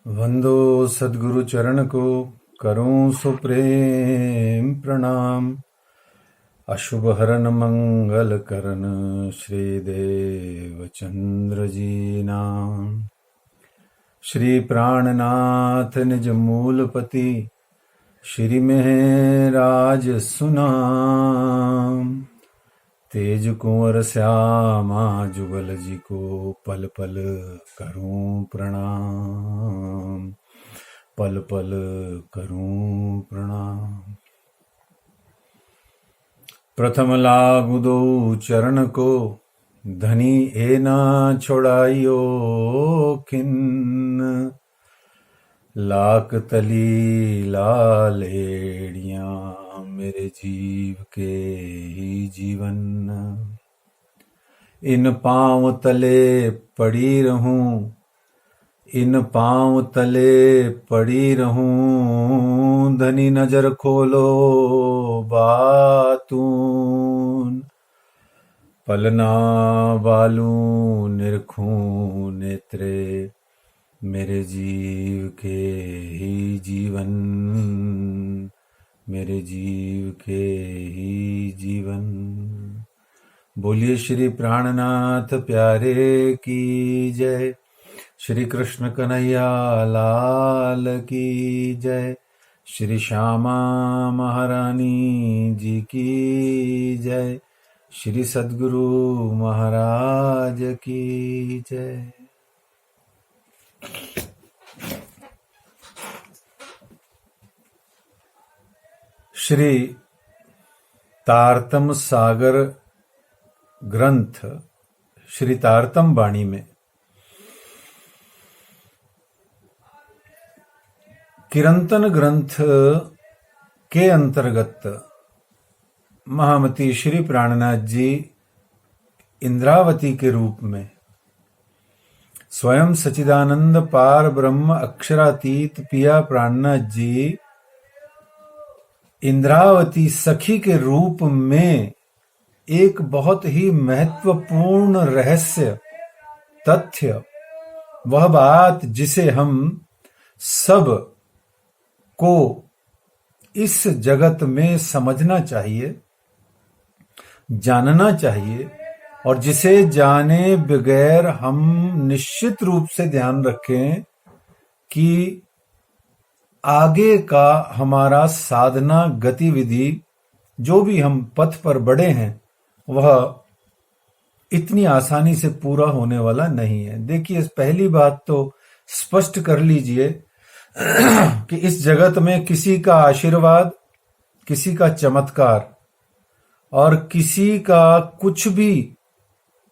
वंदो सद्गुरु चरण को, करूं सुप्रेम प्रणाम। अशुभ हरन मंगल करन, श्री देव चंद्र जी नाम। श्री प्राणनाथ निज मूलपति, श्री महराज सुनाम। तेज कुंवर श्यामा जुगल जी को, पल पल करूं प्रणाम, पल पल करूं प्रणाम। प्रथम लागू दो चरण को, धनी ए ना छोड़ाइयो किन। लाख तली लालेड़ियां, मेरे जीव के ही जीवन। इन पांव तले पड़ी रहूं, इन पांव तले पड़ी रहूं। धनी नजर खोलो बातून, पलना बालू निरखूं नेत्रे। मेरे जीव के ही जीवन, मेरे जीव के ही जीवन। बोलिए श्री प्राणनाथ प्यारे की जय। श्री कृष्ण कन्हैया लाल की जय। श्री श्यामा महारानी जी की जय। श्री सद्गुरु महाराज की जय। श्री तारतम सागर ग्रंथ, श्री तारतम वाणी में किरंतन ग्रंथ के अंतर्गत महामती श्री प्राणनाथ जी इंद्रावती के रूप में स्वयं सचिदानंद पार ब्रह्म अक्षरातीत पिया प्राणनाथ जी इंद्रावती सखी के रूप में एक बहुत ही महत्वपूर्ण रहस्य तथ्य, वह बात जिसे हम सब को इस जगत में समझना चाहिए, जानना चाहिए, और जिसे जाने बगैर हम निश्चित रूप से ध्यान रखें कि आगे का हमारा साधना गतिविधि, जो भी हम पथ पर बढ़े हैं, वह इतनी आसानी से पूरा होने वाला नहीं है। देखिए, पहली बात तो स्पष्ट कर लीजिए कि इस जगत में किसी का आशीर्वाद, किसी का चमत्कार और किसी का कुछ भी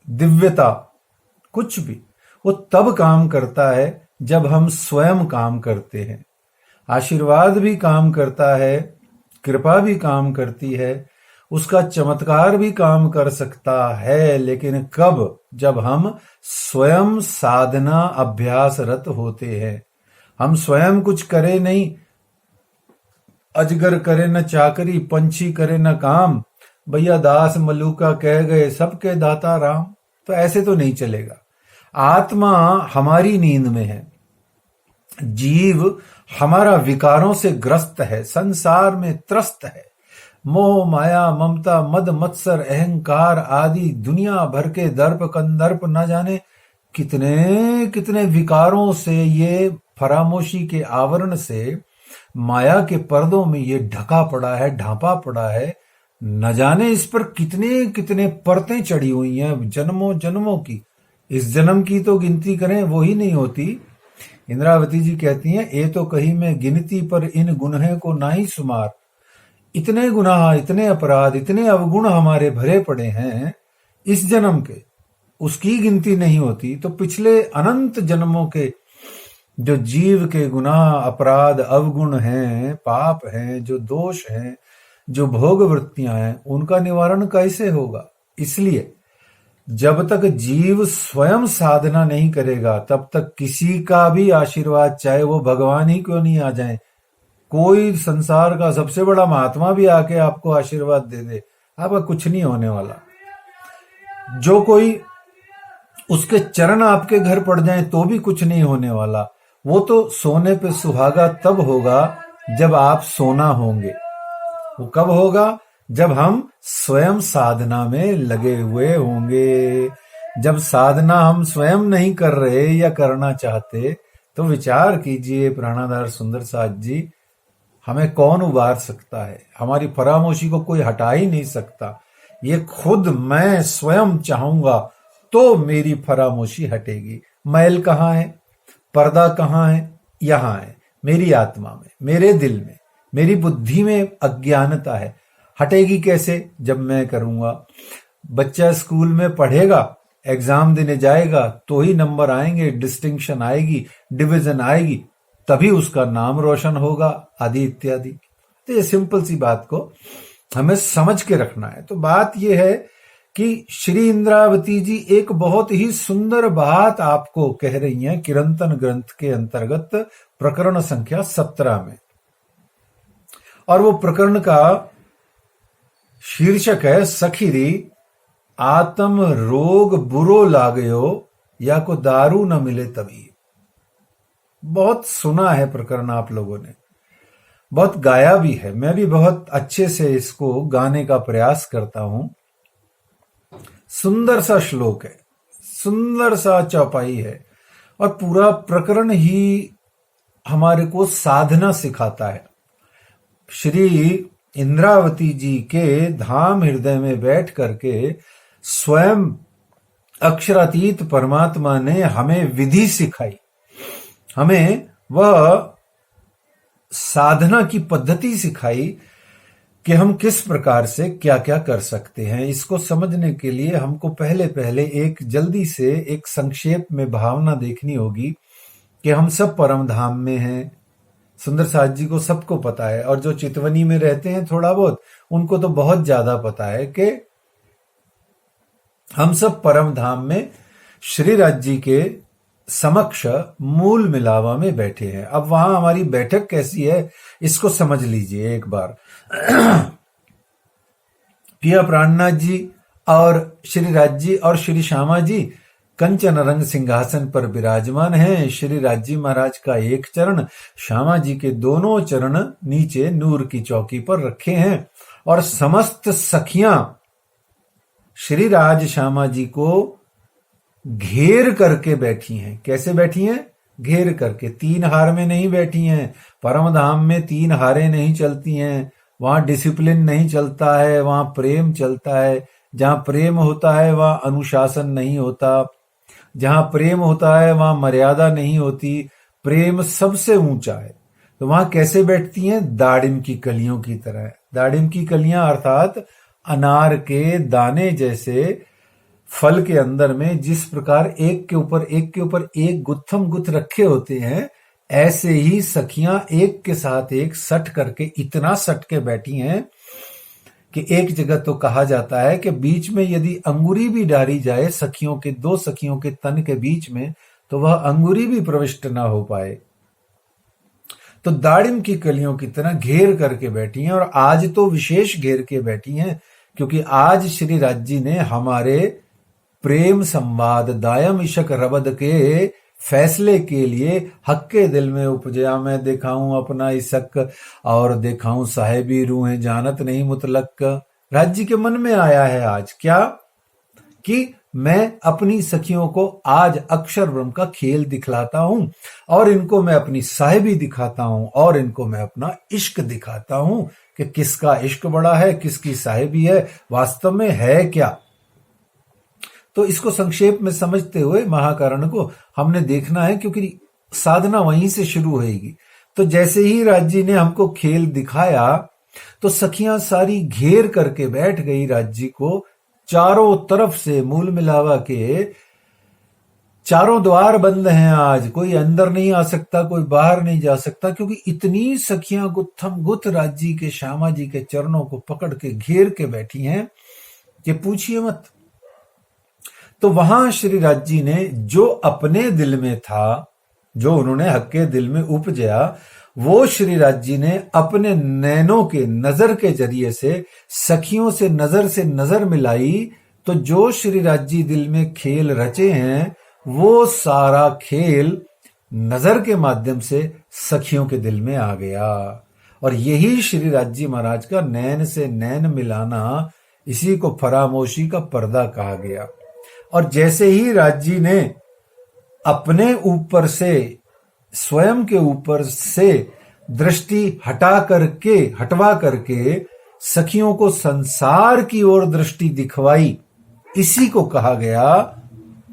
दिव्यता, कुछ भी, वो तब काम करता है जब हम स्वयं काम करते हैं। आशीर्वाद भी काम करता है, कृपा भी काम करती है, उसका चमत्कार भी काम कर सकता है, लेकिन कब? जब हम स्वयं साधना अभ्यासरत होते हैं। हम स्वयं कुछ करे नहीं, अजगर करे न चाकरी, पंछी करे न काम, भैया दास मलूका कह गए सबके दाता राम, तो ऐसे तो नहीं चलेगा। आत्मा हमारी नींद में है, जीव हमारा विकारों से ग्रस्त है, संसार में त्रस्त है। मोह माया ममता मद मत्सर अहंकार आदि दुनिया भर के दर्प कंदर्प न जाने कितने कितने विकारों से, ये फरामोशी के आवरण से, माया के पर्दों में ये ढका पड़ा है, ढांपा पड़ा है। न जाने इस पर कितने कितने परतें चढ़ी हुई हैं, जन्मों जन्मों की। इस जन्म की तो गिनती करें वो ही नहीं होती। इंद्रावती जी कहती हैं, ए तो कही मैं गिनती पर इन गुनहे को ना ही सुमार। इतने गुनाह, इतने अपराध, इतने अवगुण हमारे भरे पड़े हैं इस जन्म के, उसकी गिनती नहीं होती। तो पिछले अनंत जन्मों के जो जीव के गुनाह, अपराध, अवगुण हैं, पाप हैं, जो दोष हैं, जो भोग वृत्तियां हैं, उनका निवारण कैसे होगा? इसलिए जब तक जीव स्वयं साधना नहीं करेगा, तब तक किसी का भी आशीर्वाद, चाहे वो भगवान ही क्यों नहीं आ जाए, कोई संसार का सबसे बड़ा महात्मा भी आके आपको आशीर्वाद दे दे, आपका कुछ नहीं होने वाला। जो कोई उसके चरण आपके घर पड़ जाएं तो भी कुछ नहीं होने वाला। वो तो सोने पे सुहागा तब होगा जब आप सोना होंगे। वो कब होगा? जब हम स्वयं साधना में लगे हुए होंगे। जब साधना हम स्वयं नहीं कर रहे या करना चाहते, तो विचार कीजिए प्राणाधार सुंदर साथ जी, हमें कौन उबार सकता है? हमारी फरामोशी को कोई हटा ही नहीं सकता। ये खुद मैं स्वयं चाहूंगा तो मेरी फरामोशी हटेगी। मैल कहाँ है? पर्दा कहाँ है? यहां है, मेरी आत्मा में, मेरे दिल में, मेरी बुद्धि में अज्ञानता है। हटेगी कैसे? जब मैं करूंगा। बच्चा स्कूल में पढ़ेगा, एग्जाम देने जाएगा तो ही नंबर आएंगे, डिस्टिंक्शन आएगी, डिवीजन आएगी, तभी उसका नाम रोशन होगा, आदि इत्यादि। तो ये सिंपल सी बात को हमें समझ के रखना है। तो बात यह है कि श्री इंद्रावती जी एक बहुत ही सुंदर बात आपको कह रही हैं किरंतन ग्रंथ के अंतर्गत प्रकरण संख्या 17 में। और वो प्रकरण का शीर्षक है सखीरी आत्म रोग बुरो लागयो या को दारू न मिले तभी। बहुत सुना है प्रकरण आप लोगों ने, बहुत गाया भी है। मैं भी बहुत अच्छे से इसको गाने का प्रयास करता हूं। सुंदर सा श्लोक है, सुंदर सा चौपाई है, और पूरा प्रकरण ही हमारे को साधना सिखाता है। श्री इंद्रावती जी के धाम हृदय में बैठ करके स्वयं अक्षरातीत परमात्मा ने हमें विधि सिखाई, हमें वह साधना की पद्धति सिखाई कि हम किस प्रकार से क्या क्या कर सकते हैं। इसको समझने के लिए हमको पहले पहले एक जल्दी से एक संक्षेप में भावना देखनी होगी कि हम सब परम धाम में हैं। सुंदर साथ जी को सबको पता है, और जो चितवनी में रहते हैं थोड़ा बहुत, उनको तो बहुत ज्यादा पता है कि हम सब परम धाम में श्री राज जी के समक्ष मूल मिलावा में बैठे हैं। अब वहां हमारी बैठक कैसी है इसको समझ लीजिए एक बार। पिया प्राणनाथ जी और श्री राज जी और श्री श्यामा जी कंचन रंग सिंहासन पर विराजमान हैं। श्री राज जी महाराज का एक चरण, श्यामा जी के दोनों चरण नीचे नूर की चौकी पर रखे हैं, और समस्त सखियां श्री राज श्यामा जी को घेर करके बैठी हैं। कैसे बैठी हैं? घेर करके। तीन हार में नहीं बैठी हैं। परम धाम में तीन हारें नहीं चलती हैं। वहां डिसिप्लिन नहीं चलता है, वहां प्रेम चलता है। जहां प्रेम होता है वहां अनुशासन नहीं होता, जहां प्रेम होता है वहां मर्यादा नहीं होती। प्रेम सबसे ऊंचा है। तो वहां कैसे बैठती हैं? दाड़िम की कलियों की तरह। दाड़िम की कलियां अर्थात अनार के दाने जैसे फल के अंदर में जिस प्रकार एक के ऊपर एक गुत्थम गुत्थ रखे होते हैं, ऐसे ही सखियां एक के साथ एक सट करके, इतना सट के बैठी हैं कि एक जगह तो कहा जाता है कि बीच में यदि अंगुरी भी डाली जाए सखियों के, दो सखियों के तन के बीच में, तो वह अंगुरी भी प्रविष्ट ना हो पाए। तो दाड़िम की कलियों की तरह घेर करके बैठी हैं, और आज तो विशेष घेर के बैठी हैं क्योंकि आज श्री राज जी ने हमारे प्रेम संवाद दायम इशक रबद के फैसले के लिए हक के दिल में उपजया मैं दिखाऊं अपना इशक और दिखाऊं साहेबी रूहें जानत नहीं मुतलक। राज जी के मन में आया है आज क्या कि मैं अपनी सखियों को आज अक्षर ब्रह्म का खेल दिखलाता हूं, और इनको मैं अपनी साहेबी दिखाता हूं, और इनको मैं अपना इश्क दिखाता हूं कि किसका इश्क बड़ा है, किसकी साहेबी है, वास्तव में है क्या। तो इसको संक्षेप में समझते हुए महाकारण को हमने देखना है, क्योंकि साधना वहीं से शुरू होगी। तो जैसे ही राज जी ने हमको खेल दिखाया तो सखियां सारी घेर करके बैठ गई राज जी को। चारों तरफ से मूल मिलावा के चारों द्वार बंद हैं आज, कोई अंदर नहीं आ सकता, कोई बाहर नहीं जा सकता, क्योंकि इतनी सखियां गुत्थम गुत्थ राज जी के, श्यामा जी के चरणों को पकड़ के घेर के बैठी हैं कि पूछिए मत। तो वहां श्री राज जी ने जो अपने दिल में था, जो उन्होंने हक के दिल में उपजया, वो श्री राज जी ने अपने नैनों के नजर के जरिए से सखियों से नजर मिलाई। तो जो श्री राज जी दिल में खेल रचे हैं वो सारा खेल नजर के माध्यम से सखियों के दिल में आ गया। और यही श्री राज्य महाराज का नैन से नैन मिलाना, इसी को फरामोशी का पर्दा कहा गया। और जैसे ही राज्य ने अपने ऊपर से, स्वयं के ऊपर से दृष्टि हटवा करके सखियों को संसार की ओर दृष्टि दिखवाई, इसी को कहा गया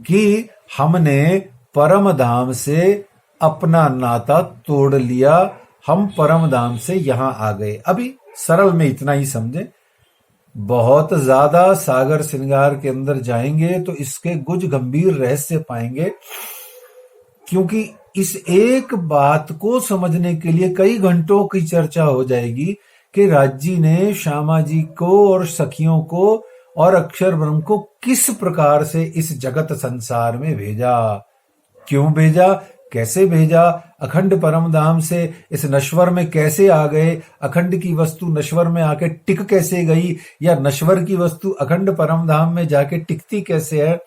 कि हमने परम धाम से अपना नाता तोड़ लिया, हम परम धाम से यहां आ गए। अभी सरल में इतना ही समझें, बहुत ज्यादा सागर श्रृंगार के अंदर जाएंगे तो इसके गुज गंभीर रहस्य पाएंगे, क्योंकि इस एक बात को समझने के लिए कई घंटों की चर्चा हो जाएगी कि राज्य ने श्यामा जी को और सखियों को और अक्षर ब्रह्म को किस प्रकार से इस जगत संसार में भेजा, क्यों भेजा, कैसे भेजा, अखंड परम धाम से इस नश्वर में कैसे आ गए, अखंड की वस्तु नश्वर में आके टिक कैसे गई, या नश्वर की वस्तु अखंड परम धाम में जाके टिकती कैसे है,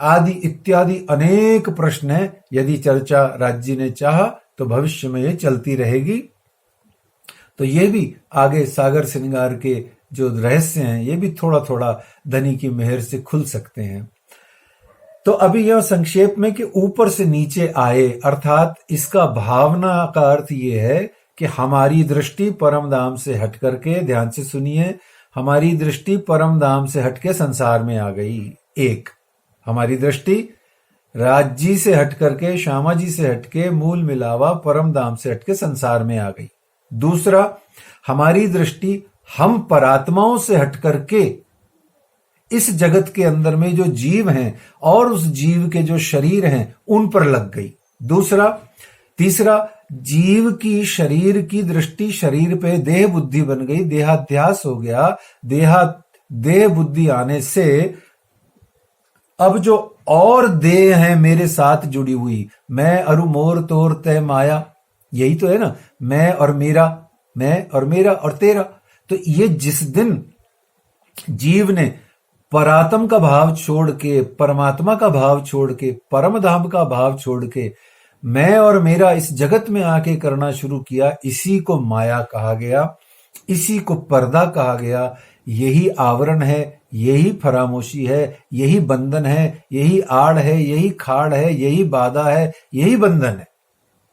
आदि इत्यादि अनेक प्रश्न हैं। यदि चर्चा राज्य ने चाहा तो भविष्य में ये चलती रहेगी। तो ये भी आगे सागर श्रृंगार के जो रहस्य हैं, ये भी थोड़ा थोड़ा धनी की मेहर से खुल सकते हैं। तो अभी यह संक्षेप में कि ऊपर से नीचे आए, अर्थात इसका भावना का अर्थ ये है कि हमारी दृष्टि परम धाम से हट करके, ध्यान से सुनिए, हमारी दृष्टि परम धाम से हटके संसार में आ गई। एक, हमारी दृष्टि राज्य से हट करके, श्यामा जी से हटके, मूल मिलावा परम धाम से हटके संसार में आ गई। दूसरा, हमारी दृष्टि हम परात्माओं से हट करके इस जगत के अंदर में जो जीव हैं और उस जीव के जो शरीर हैं उन पर लग गई। तीसरा, जीव की शरीर की दृष्टि शरीर पे देह बुद्धि बन गई, देहाध्यास हो गया। देह बुद्धि आने से अब जो और देह है मेरे साथ जुड़ी हुई, मैं अरु मोर तोर तय माया, यही तो है ना, मैं और मेरा, मैं और मेरा और तेरा। तो ये जिस दिन जीव ने परात्म का भाव छोड़ के, परमात्मा का भाव छोड़ के, परम धाम का भाव छोड़ के मैं और मेरा इस जगत में आके करना शुरू किया, इसी को माया कहा गया, इसी को पर्दा कहा गया। यही आवरण है, यही फरामोशी है, यही बंधन है, यही आड़ है, यही खाड़ है, यही बाधा है, यही बंधन है।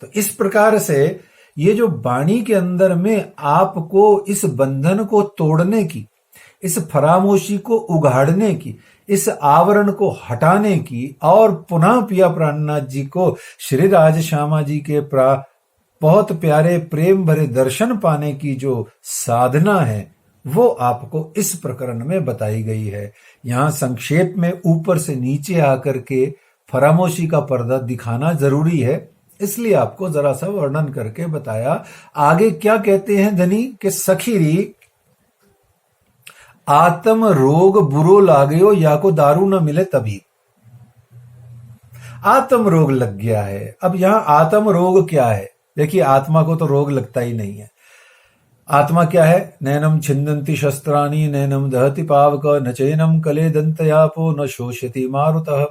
तो इस प्रकार से ये जो वाणी के अंदर में आपको इस बंधन को तोड़ने की, इस फरामोशी को उगाड़ने की, इस आवरण को हटाने की और पुनः पिया प्राणनाथ जी को श्री राज श्यामा जी के बहुत प्यारे प्रेम भरे दर्शन पाने की जो साधना है, वो आपको इस प्रकरण में बताई गई है। यहां संक्षेप में ऊपर से नीचे आकर के फरामोशी का पर्दा दिखाना जरूरी है, इसलिए आपको जरा सा वर्णन करके बताया। आगे क्या कहते हैं धनी के सखीरी, आत्म रोग बुरो लागयो या को दारू न मिले तभी। आत्म रोग लग गया है। अब यहां आत्म रोग क्या है? देखिए, आत्मा को तो रोग लगता ही नहीं है। आत्मा क्या है? नैनम छिन्दन्ति शस्त्राणि नैनम दहति पावक न चैनम कले दंतयापो न शोषयति मारुतः।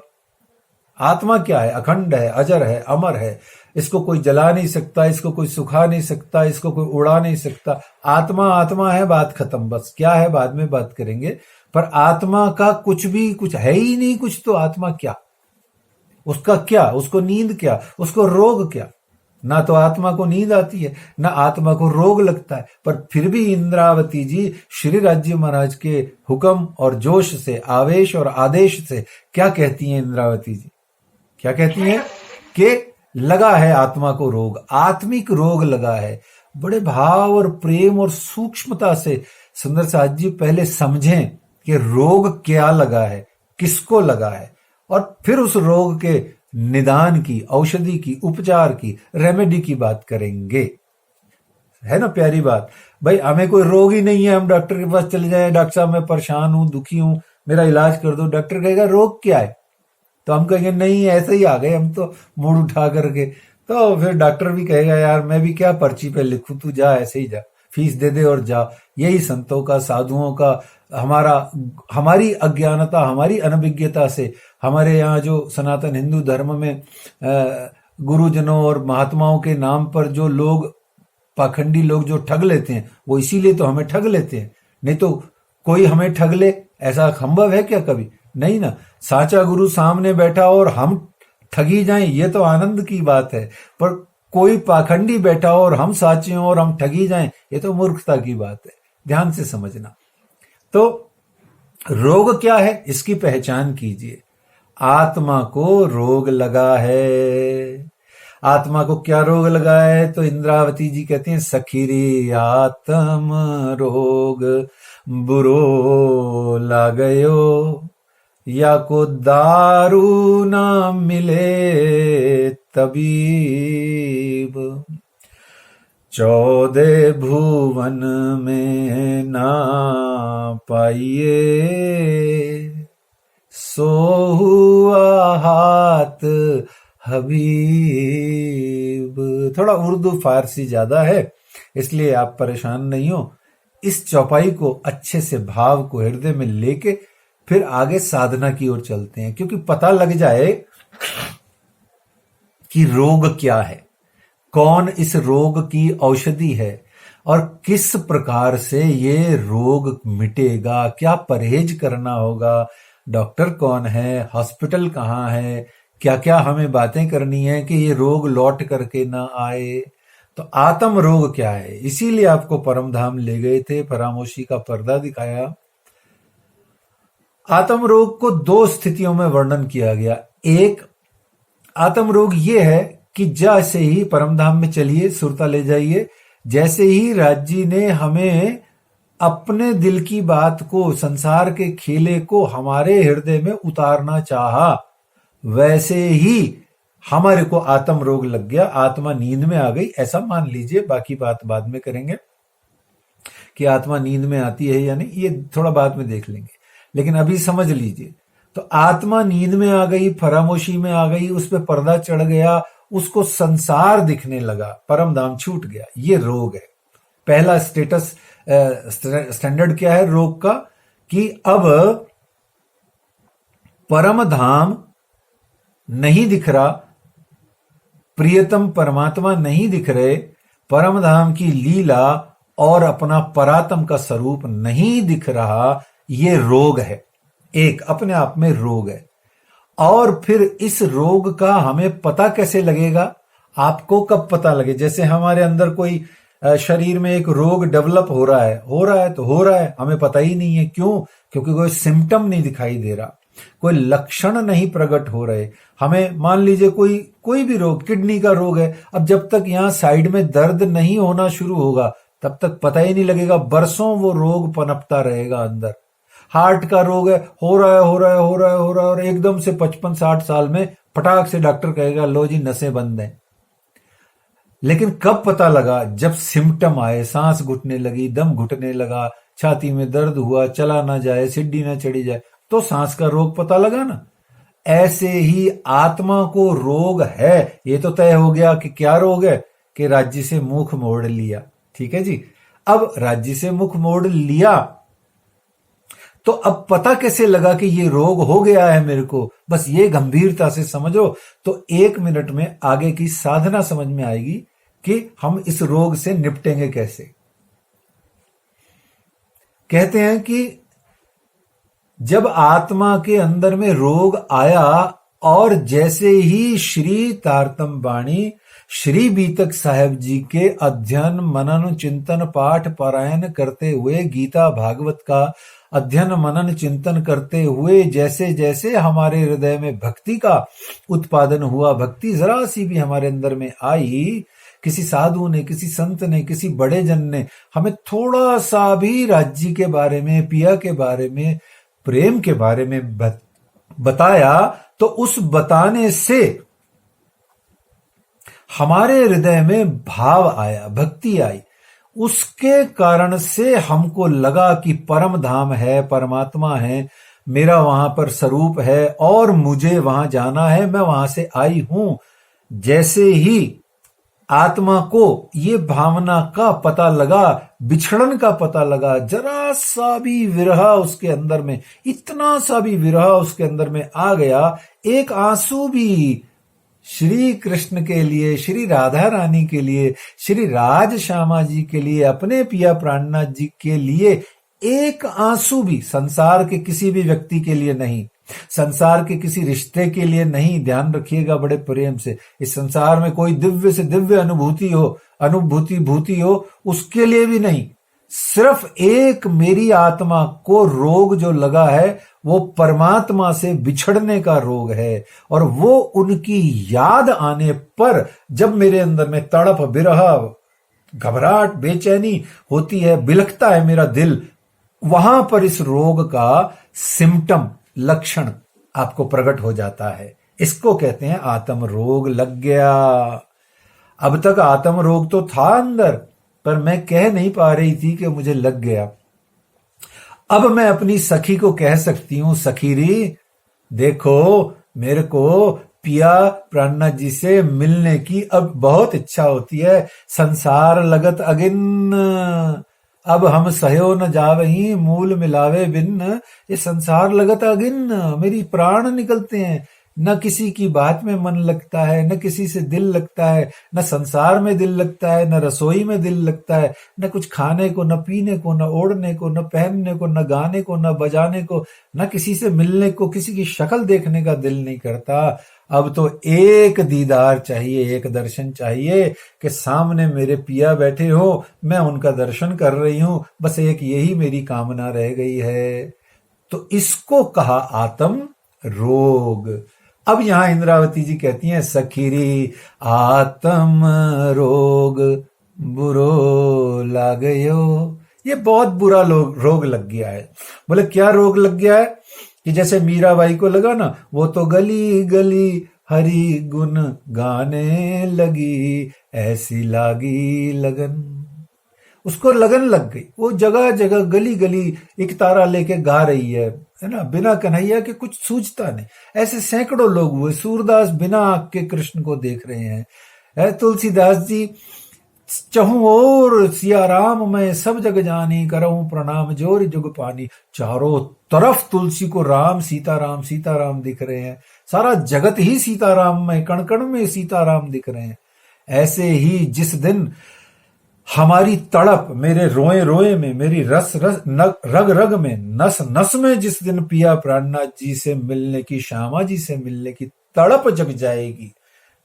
आत्मा क्या है? अखंड है, अजर है, अमर है। इसको कोई जला नहीं सकता, इसको कोई सुखा नहीं सकता, इसको कोई उड़ा नहीं सकता। आत्मा आत्मा है, बात खत्म। बस क्या है बाद में बात करेंगे। पर आत्मा का कुछ है ही नहीं। कुछ तो आत्मा क्या, उसका क्या, उसको नींद क्या, उसको रोग क्या। ना तो आत्मा को नींद आती है, ना आत्मा को रोग लगता है। पर फिर भी इंद्रावती जी श्री राज्य महाराज के हुक्म और जोश से, आवेश और आदेश से क्या कहती हैं? इंद्रावती जी क्या कहती हैं कि लगा है आत्मा को रोग, आत्मिक रोग लगा है। बड़े भाव और प्रेम और सूक्ष्मता से सुंदर साथ जी पहले समझें कि रोग क्या लगा है, किसको लगा है, और फिर उस रोग के निदान की, औषधि की, उपचार की, रेमेडी की बात करेंगे। है ना प्यारी बात। भाई हमें कोई रोग ही नहीं है, हम डॉक्टर के पास चले जाएं, डॉक्टर साहब मैं परेशान हूं, दुखी हूं, मेरा इलाज कर दो। डॉक्टर कहेगा रोग क्या है, तो हम कहेंगे नहीं ऐसे ही आ गए हम तो मूड उठा करके। तो फिर डॉक्टर भी कहेगा यार मैं भी क्या पर्ची पे लिखूं, तू जा ऐसे ही जा, फीस दे दे और जा। यही संतों का, साधुओं का, हमारी अज्ञानता, हमारी अनभिज्ञता से हमारे यहाँ जो सनातन हिंदू धर्म में गुरुजनों और महात्माओं के नाम पर जो लोग, पाखंडी लोग जो ठग लेते हैं, वो इसीलिए तो हमें ठग लेते हैं। नहीं तो कोई हमें ठग ले, ऐसा संभव है क्या कभी? नहीं ना। साचा गुरु सामने बैठा और हम ठगी जाएं, ये तो आनंद की बात है। पर कोई पाखंडी बैठा हो और हम साचे हों और हम ठगी जाएं, ये तो मूर्खता की बात है। ध्यान से समझना। तो रोग क्या है, इसकी पहचान कीजिए। आत्मा को रोग लगा है। आत्मा को क्या रोग लगा है? तो इंद्रावती जी कहते हैं, सखीरी आत्म रोग बुरो लागयो, या को दारू ना मिले तबीब, 14 भुवन में ना पाइए, सो हुआ हाथ हबीब। थोड़ा उर्दू फारसी ज्यादा है, इसलिए आप परेशान नहीं हो। इस चौपाई को अच्छे से, भाव को हृदय में लेके फिर आगे साधना की ओर चलते हैं, क्योंकि पता लग जाए कि रोग क्या है, कौन इस रोग की औषधि है और किस प्रकार से ये रोग मिटेगा, क्या परहेज करना होगा, डॉक्टर कौन है, हॉस्पिटल कहाँ है, क्या क्या हमें बातें करनी है कि ये रोग लौट करके ना आए। तो आत्म रोग क्या है, इसीलिए आपको परमधाम ले गए थे, परामोशी का पर्दा दिखाया। आत्म रोग को 2 स्थितियों में वर्णन किया गया। एक आत्म रोग ये है कि जैसे ही परमधाम में चलिए, सुरता ले जाइए, जैसे ही राज जी ने हमें अपने दिल की बात को, संसार के खेले को हमारे हृदय में उतारना चाहा, वैसे ही हमारे को आत्म रोग लग गया, आत्मा नींद में आ गई, ऐसा मान लीजिए। बाकी बात बाद में करेंगे कि आत्मा नींद में आती है या नहीं, ये थोड़ा बाद में देख लेंगे, लेकिन अभी समझ लीजिए। तो आत्मा नींद में आ गई, फरामोशी में आ गई, उस पर पर्दा चढ़ गया, उसको संसार दिखने लगा, परमधाम छूट गया, ये रोग है। पहला स्टैंडर्ड क्या है रोग का? कि अब परमधाम नहीं दिख रहा, प्रियतम परमात्मा नहीं दिख रहे, परमधाम की लीला और अपना परात्म का स्वरूप नहीं दिख रहा, ये रोग है। एक अपने आप में रोग है। और फिर इस रोग का हमें पता कैसे लगेगा? आपको कब पता लगे? जैसे हमारे अंदर कोई शरीर में एक रोग डेवलप हो रहा है तो हो रहा है, हमें पता ही नहीं है। क्यों? क्योंकि कोई सिम्टम नहीं दिखाई दे रहा, कोई लक्षण नहीं प्रकट हो रहे। हमें मान लीजिए कोई भी रोग, किडनी का रोग है, अब जब तक यहां साइड में दर्द नहीं होना शुरू होगा तब तक पता ही नहीं लगेगा, बरसों वो रोग पनपता रहेगा अंदर। हार्ट का रोग है, हो रहा है और एकदम से 55-60 साल में फटाक से डॉक्टर कहेगा लो जी नसें बंद हैं। लेकिन कब पता लगा? जब सिम्टम आए, सांस घुटने लगी, दम घुटने लगा, छाती में दर्द हुआ, चला ना जाए, सीढ़ी ना चढ़ी जाए, तो सांस का रोग पता लगा ना। ऐसे ही आत्मा को रोग है, ये तो तय हो गया कि क्या रोग है, कि राज्य से मुख मोड़ लिया। ठीक है जी। अब राज्य से मुख मोड़ लिया तो अब पता कैसे लगा कि ये रोग हो गया है मेरे को? बस ये गंभीरता से समझो तो 1 मिनट में आगे की साधना समझ में आएगी कि हम इस रोग से निपटेंगे कैसे। कहते हैं कि जब आत्मा के अंदर में रोग आया और जैसे ही श्री तारतम बाणी श्री बीतक साहेब जी के अध्ययन मनन चिंतन पाठ पारायण करते हुए, गीता भागवत का अध्ययन मनन चिंतन करते हुए जैसे जैसे हमारे हृदय में भक्ति का उत्पादन हुआ, भक्ति जरा सी भी हमारे अंदर में आई, किसी साधु ने, किसी संत ने, किसी बड़े जन ने हमें थोड़ा सा भी राज्य के बारे में, पिया के बारे में, प्रेम के बारे में बताया, तो उस बताने से हमारे हृदय में भाव आया, भक्ति आई। उसके कारण से हमको लगा कि परम धाम है, परमात्मा है, मेरा वहां पर स्वरूप है और मुझे वहां जाना है, मैं वहां से आई हूं। जैसे ही आत्मा को ये भावना का पता लगा, बिछड़न का पता लगा, जरा सा भी विरह उसके अंदर में, इतना सा भी विरह उसके अंदर में आ गया, एक आंसू भी श्री कृष्ण के लिए, श्री राधा रानी के लिए, श्री राज श्यामा जी के लिए, अपने पिया प्राणनाथ जी के लिए एक आंसू भी संसार के किसी भी व्यक्ति के लिए नहीं, संसार के किसी रिश्ते के लिए नहीं, ध्यान रखिएगा बड़े प्रेम से, इस संसार में कोई दिव्य से दिव्य अनुभूति हो उसके लिए भी नहीं, सिर्फ एक मेरी आत्मा को रोग जो लगा है वो परमात्मा से बिछड़ने का रोग है, और वो उनकी याद आने पर जब मेरे अंदर में तड़प, विरह, घबराहट, बेचैनी होती है, बिलखता है मेरा दिल, वहां पर इस रोग का सिम्टम, लक्षण आपको प्रकट हो जाता है। इसको कहते हैं आत्म रोग लग गया। अब तक आत्म रोग तो था अंदर, पर मैं कह नहीं पा रही थी कि मुझे लग गया। अब मैं अपनी सखी को कह सकती हूं, सखीरी देखो मेरे को पिया प्राणनाथ जी से मिलने की अब बहुत इच्छा होती है, संसार लगत अगिन, अब हम सहयो न जावहीं मूल मिलावे भिन्न, ये संसार लगत अगिन, मेरी प्राण निकलते हैं, न किसी की बात में मन लगता है, न किसी से दिल लगता है, न संसार में दिल लगता है, न रसोई में दिल लगता है, न कुछ खाने को, न पीने को, न ओढ़ने को, न पहनने को, न गाने को, न बजाने को, न किसी से मिलने को, किसी की शक्ल देखने का दिल नहीं करता। अब तो एक दीदार चाहिए, एक दर्शन चाहिए कि सामने मेरे पिया बैठे हो, मैं उनका दर्शन कर रही हूं, बस एक यही मेरी कामना रह गई है। तो इसको कहा आत्म रोग। अब यहां इंद्रावती जी कहती हैं, सखीरी आत्म रोग बुरो लागयो, ये बहुत बुरा रोग लग गया है। बोले क्या रोग लग गया है? कि जैसे मीराबाई को लगा ना, वो तो गली गली हरि गुण गाने लगी, ऐसी लागी लगन, उसको लगन लग गई, वो जगह जगह गली गली एक तारा लेके गा रही है ना, बिना कन्हैया के कुछ सूझता नहीं। ऐसे सैकड़ों लोग हुए। सूरदास बिना आंख के कृष्ण को देख रहे हैं। तुलसीदास जी चहु और सिया राम मैं सब जग जानी, करऊं प्रणाम जोर जुग पानी, चारों तरफ तुलसी को राम सीताराम दिख रहे हैं, सारा जगत ही सीताराम में, कण कण में सीताराम दिख रहे हैं। ऐसे ही जिस दिन हमारी तड़प मेरे रोए रोए में, मेरी रस रग रग में, नस नस में जिस दिन पिया प्राणनाथ जी से मिलने की, श्यामा जी से मिलने की तड़प जग जाएगी,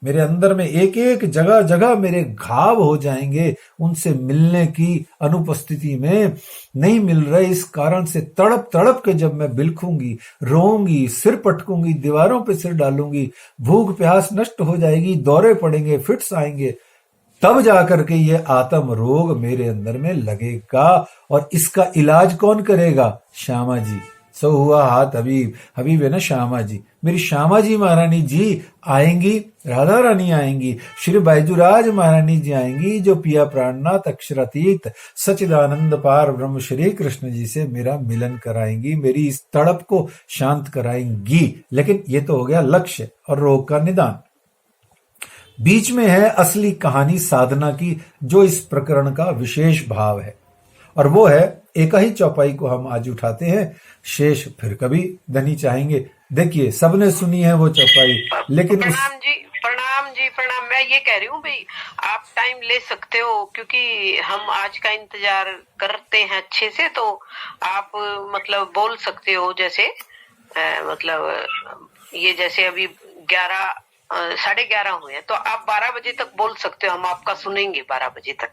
मेरे अंदर में एक एक जगह जगह मेरे घाव हो जाएंगे उनसे मिलने की अनुपस्थिति में, नहीं मिल रहे इस कारण से तड़प तड़प के जब मैं बिलखूंगी, रोऊंगी, सिर पटकूंगी, दीवारों पे सिर डालूंगी, भूख प्यास नष्ट हो जाएगी, दौरे पड़ेंगे, फिट्स आएंगे, तब जाकर के ये आत्म रोग मेरे अंदर में लगेगा। और इसका इलाज कौन करेगा? श्यामा जी। सो हुआ हाथ हबीब, हबीब है ना श्यामा जी, मेरी श्यामा जी महारानी जी आएंगी, राधा रानी आएंगी, श्री बैजूराज महारानी जी आएंगी, जो पिया प्राणनाथ अक्षरातीत सचिदानंद पार ब्रह्म श्री कृष्ण जी से मेरा मिलन कराएंगी, मेरी इस तड़प को शांत कराएंगी। लेकिन ये तो हो गया लक्ष्य और रोग का निदान। बीच में है असली कहानी साधना की, जो इस प्रकरण का विशेष भाव है, और वो है एक ही चौपाई को हम आज उठाते हैं, शेष फिर कभी धनी चाहेंगे। देखिए सबने सुनी है वो चौपाई, लेकिन प्रणाम। मैं ये कह रही हूँ भाई, आप टाइम ले सकते हो, क्योंकि हम आज का इंतजार करते हैं अच्छे से, तो आप मतलब बोल सकते हो। जैसे मतलब ये जैसे अभी 11:30 हुए हैं, तो आप 12 बजे तक बोल सकते हो, हम आपका सुनेंगे 12 बजे तक।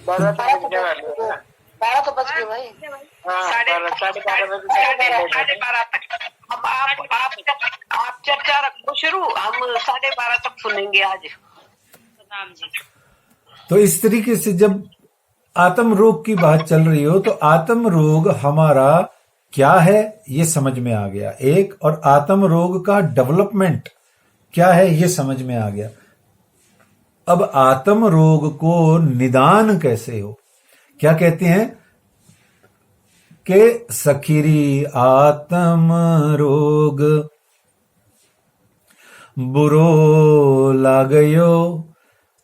12 तो बज गए भाई। 12:30 तक अब आप चर्चा रखो शुरू, हम 12:30 तक सुनेंगे आज। तो इस तरीके से जब आत्म रोग की बात चल रही हो, तो आत्म रोग हमारा क्या है ये समझ में आ गया एक, और आत्म रोग का डेवलपमेंट क्या है ये समझ में आ गया। अब आत्म रोग को निदान कैसे हो, क्या कहते हैं कि सखीरी आत्म रोग बुरो लागयो,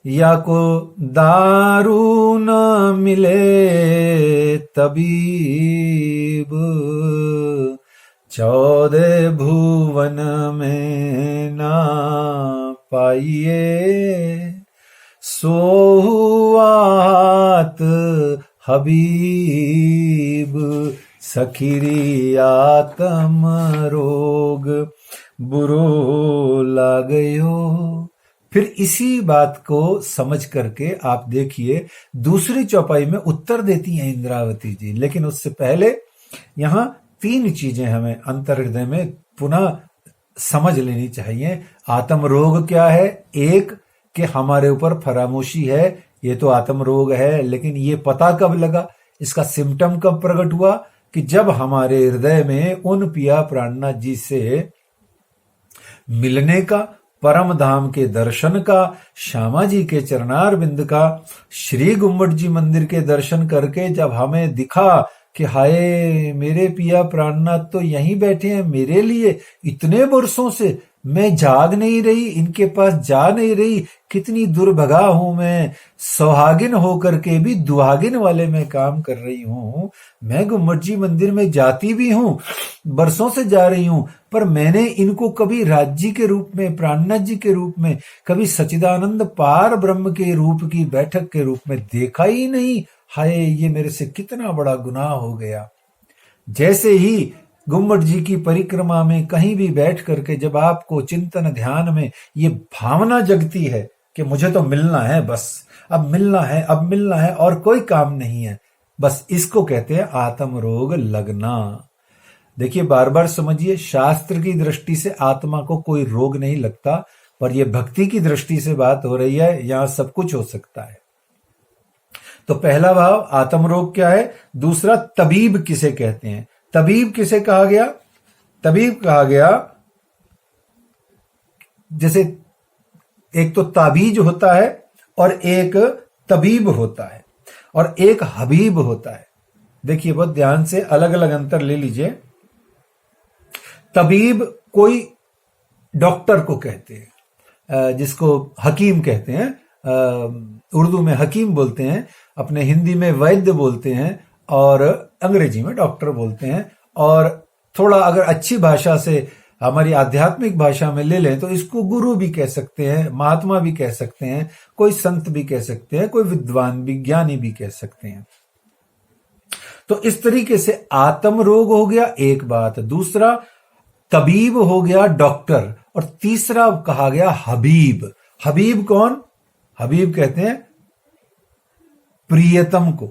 या को दारू न मिले तबीब, 14 भुवन में ना पाइए, सोहुआत हबीब सखीरी आत्म रोग बुरो लागयो। फिर इसी बात को समझ करके आप देखिए दूसरी चौपाई में उत्तर देती हैं इंद्रावती जी। लेकिन उससे पहले यहां 3 चीजें हमें अंतर्हृदय में पुनः समझ लेनी चाहिए। आत्म रोग क्या है? एक कि हमारे ऊपर फरामोशी है, ये तो आत्म रोग है। लेकिन ये पता कब लगा, इसका सिम्टम कब प्रकट हुआ? कि जब हमारे हृदय में उन पिया प्राणनाथ जी से मिलने का, परम धाम के दर्शन का, श्यामा जी के चरणार बिंद का, श्री गुम्बद जी मंदिर के दर्शन करके जब हमें दिखा कि हाय मेरे पिया प्राणनाथ तो यहीं बैठे हैं मेरे लिए, इतने वर्षों से मैं जाग नहीं रही, इनके पास जा नहीं रही, कितनी दुर्भगा हूं मैं, सौहागिन होकर के भी दुहागिन वाले में काम कर रही हूं। मैं गुम्बद जी मंदिर में जाती भी हूं, बरसों से जा रही हूं, पर मैंने इनको कभी राज्य के रूप में, प्राणनाथ जी के रूप में, कभी सच्चिदानंद पार ब्रह्म के रूप की बैठक के रूप में देखा ही नहीं। हाय ये मेरे से कितना बड़ा गुनाह हो गया। जैसे ही गुम्बद जी की परिक्रमा में कहीं भी बैठ करके जब आपको चिंतन ध्यान में ये भावना जगती है कि मुझे तो मिलना है, बस अब मिलना है, अब मिलना है और कोई काम नहीं है, बस इसको कहते हैं आत्म रोग लगना। देखिए बार बार समझिए, शास्त्र की दृष्टि से आत्मा को कोई रोग नहीं लगता, पर यह भक्ति की दृष्टि से बात हो रही है, यहां सब कुछ हो सकता है। तो पहला भाव आत्म रोग क्या है? दूसरा तबीब किसे कहते हैं? तबीब किसे कहा गया? तबीब कहा गया जैसे एक तो ताबीज होता है और एक तबीब होता है और एक हबीब होता है। देखिए बहुत ध्यान से, अलग अलग अंतर ले लीजिए। तबीब कोई डॉक्टर को कहते हैं, जिसको हकीम कहते हैं, उर्दू में हकीम बोलते हैं, अपने हिंदी में वैद्य बोलते हैं और अंग्रेजी में डॉक्टर बोलते हैं। और थोड़ा अगर अच्छी भाषा से हमारी आध्यात्मिक भाषा में ले लें तो इसको गुरु भी कह सकते हैं, महात्मा भी कह सकते हैं, कोई संत भी कह सकते हैं, कोई विद्वान विज्ञानी भी कह सकते हैं। तो इस तरीके से आत्म रोग हो गया एक बात, दूसरा तबीब हो गया डॉक्टर, और तीसरा कहा गया हबीब। हबीब कौन? हबीब कहते हैं प्रियतम को,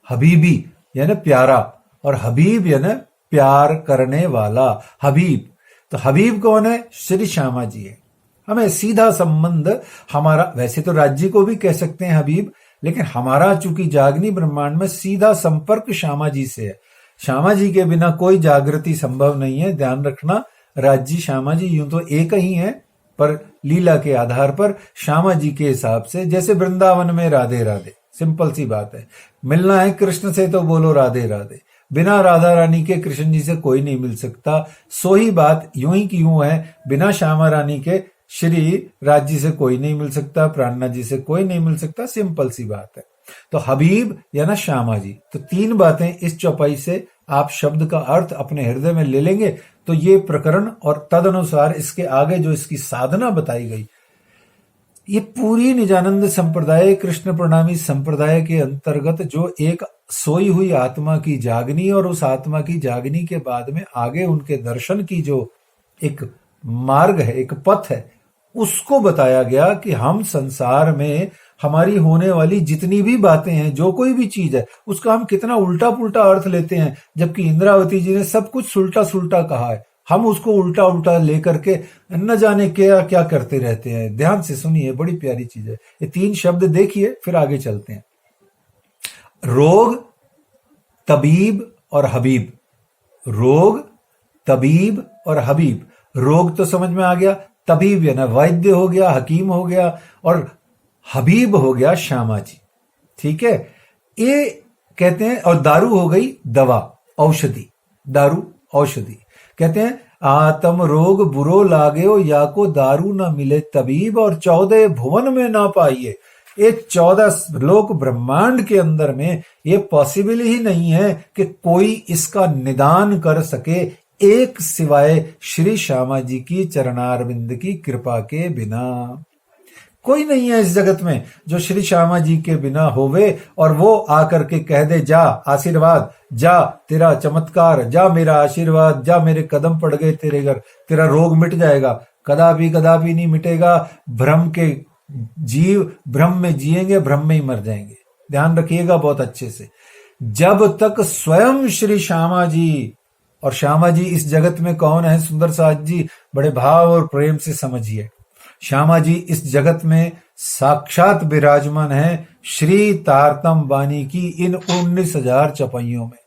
हबीबी यानी प्यारा, और हबीब यानी प्यार करने वाला हबीब। तो हबीब कौन है? श्री श्यामा जी है। हमें सीधा संबंध हमारा, वैसे तो राज्य को भी कह सकते हैं हबीब, लेकिन हमारा चूंकि जागनी ब्रह्मांड में सीधा संपर्क श्यामा जी से है। श्यामा जी के बिना कोई जागृति संभव नहीं है, ध्यान रखना। राज्य श्यामा जी यूं तो एक ही है, पर लीला के आधार पर श्यामा जी के हिसाब से, जैसे वृंदावन में राधे राधे, सिंपल सी बात है। मिलना है कृष्ण से तो बोलो राधे राधे, बिना राधा रानी के कृष्ण जी से कोई नहीं मिल सकता। सो ही बात यूं ही की यूं है, बिना श्यामा रानी के श्री राज जी से कोई नहीं मिल सकता, प्राणनाथ जी से कोई नहीं मिल सकता, सिंपल सी बात है। तो हबीब या ना श्यामा जी, तो 3 बातें इस चौपाई से आप शब्द का अर्थ अपने हृदय में ले लेंगे तो ये प्रकरण और तदनुसार इसके आगे जो इसकी साधना बताई गई, ये पूरी निजानंद संप्रदाय, कृष्ण प्रणामी संप्रदाय के अंतर्गत जो एक सोई हुई आत्मा की जागनी और उस आत्मा की जागनी के बाद में आगे उनके दर्शन की जो एक मार्ग है, एक पथ है, उसको बताया गया कि हम संसार में हमारी होने वाली जितनी भी बातें हैं, जो कोई भी चीज है, उसका हम कितना उल्टा पुल्टा अर्थ लेते हैं, जबकि इंद्रावती जी ने सब कुछ सुलटा सुलटा कहा है। हम उसको उल्टा उल्टा लेकर के न जाने क्या क्या करते रहते हैं। ध्यान से सुनिए, बड़ी प्यारी चीज है। ये 3 शब्द देखिए, फिर आगे चलते हैं। रोग, तबीब और हबीब। रोग, तबीब और हबीब। रोग तो समझ में आ गया, तबीब यानी वैद्य हो गया, हकीम हो गया, और हबीब हो गया श्यामा जी। ठीक है, ये कहते हैं। और दारू हो गई दवा, औषधि, दारू औषधि। कहते हैं आत्म रोग बुरो लागेओ, या को दारू ना मिले तबीब, और 14 भुवन में ना पाइए। ये 14 लोक ब्रह्मांड के अंदर में ये पॉसिबल ही नहीं है कि कोई इसका निदान कर सके। एक सिवाय श्री श्यामा जी की चरणारविंद की कृपा के बिना। कोई नहीं है इस जगत में जो श्री श्यामा जी के बिना होवे और वो आकर के कह दे जा आशीर्वाद, जा तेरा चमत्कार, जा मेरा आशीर्वाद, जा मेरे कदम पड़ गए तेरे घर, तेरा रोग मिट जाएगा। कदापि कदापि नहीं मिटेगा। भ्रम के जीव भ्रम में जिएंगे, भ्रम में ही मर जाएंगे। ध्यान रखिएगा बहुत अच्छे से। जब तक स्वयं श्री श्यामा जी, और श्यामा जी इस जगत में कौन है सुंदर साथ जी, बड़े भाव और प्रेम से समझिए। श्यामा जी इस जगत में साक्षात विराजमान है श्री तारतम बानी की इन 19,000 चौपाइयों में।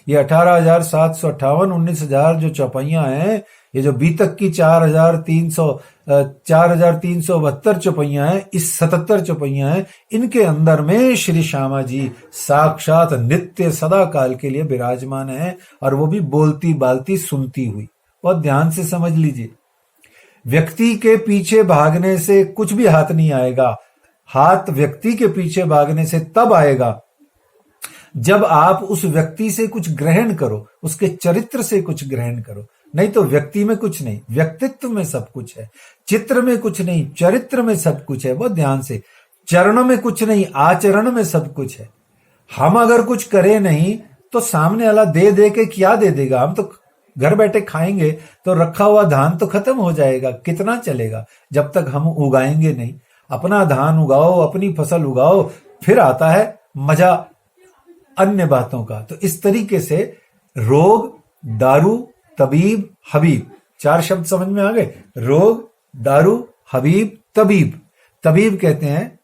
ये 18,758 19,000 जो चौपाइयां हैं, ये जो बीतक की 4,372 चौपाइयां हैं, इस 77 चौपाइयां हैं, इनके अंदर में श्री श्यामा जी साक्षात नित्य सदा काल के लिए विराजमान है, और वो भी बोलती बालती सुनती हुई। और ध्यान से समझ लीजिए, व्यक्ति के पीछे भागने से कुछ भी हाथ नहीं आएगा। हाथ व्यक्ति के पीछे भागने से तब आएगा जब आप उस व्यक्ति से कुछ ग्रहण करो, उसके चरित्र से कुछ ग्रहण करो। नहीं तो व्यक्ति में कुछ नहीं, व्यक्तित्व में सब कुछ है। चित्र में कुछ नहीं, चरित्र में सब कुछ है। बहुत ध्यान से, चरण में कुछ नहीं, आचरण में सब कुछ है। हम अगर कुछ करें नहीं तो सामने वाला दे दे के क्या दे देगा। हम तो घर बैठे खाएंगे तो रखा हुआ धान तो खत्म हो जाएगा, कितना चलेगा जब तक हम उगाएंगे नहीं। अपना धान उगाओ, अपनी फसल उगाओ, फिर आता है मजा अन्य बातों का। तो इस तरीके से रोग, दारू, तबीब, हबीब, 4 शब्द समझ में आ गए। रोग, दारू, हबीब, तबीब। तबीब कहते हैं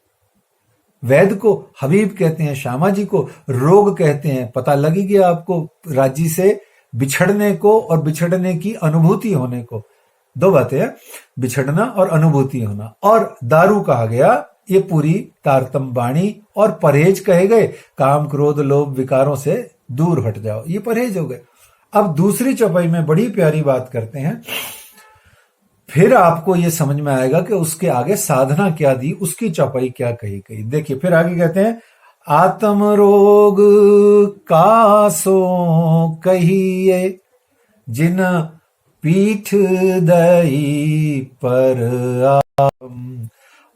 वैद्य को, हबीब कहते हैं श्यामा जी को, रोग कहते हैं, पता लगी गया आपको, राजी से बिछड़ने को और बिछड़ने की अनुभूति होने को। 2 बातें हैं, बिछड़ना और अनुभूति होना। और दारू कहा गया, ये पूरी तारतम बाणी, और परहेज कहे गए, काम क्रोध लोभ विकारों से दूर हट जाओ, ये परहेज हो गए। अब दूसरी चौपाई में बड़ी प्यारी बात करते हैं, फिर आपको ये समझ में आएगा कि उसके आगे साधना क्या दी, उसकी चौपाई क्या कही गई। देखिए फिर आगे कहते हैं, आत्म रोग कासो कहिए जिन पीठ दई पर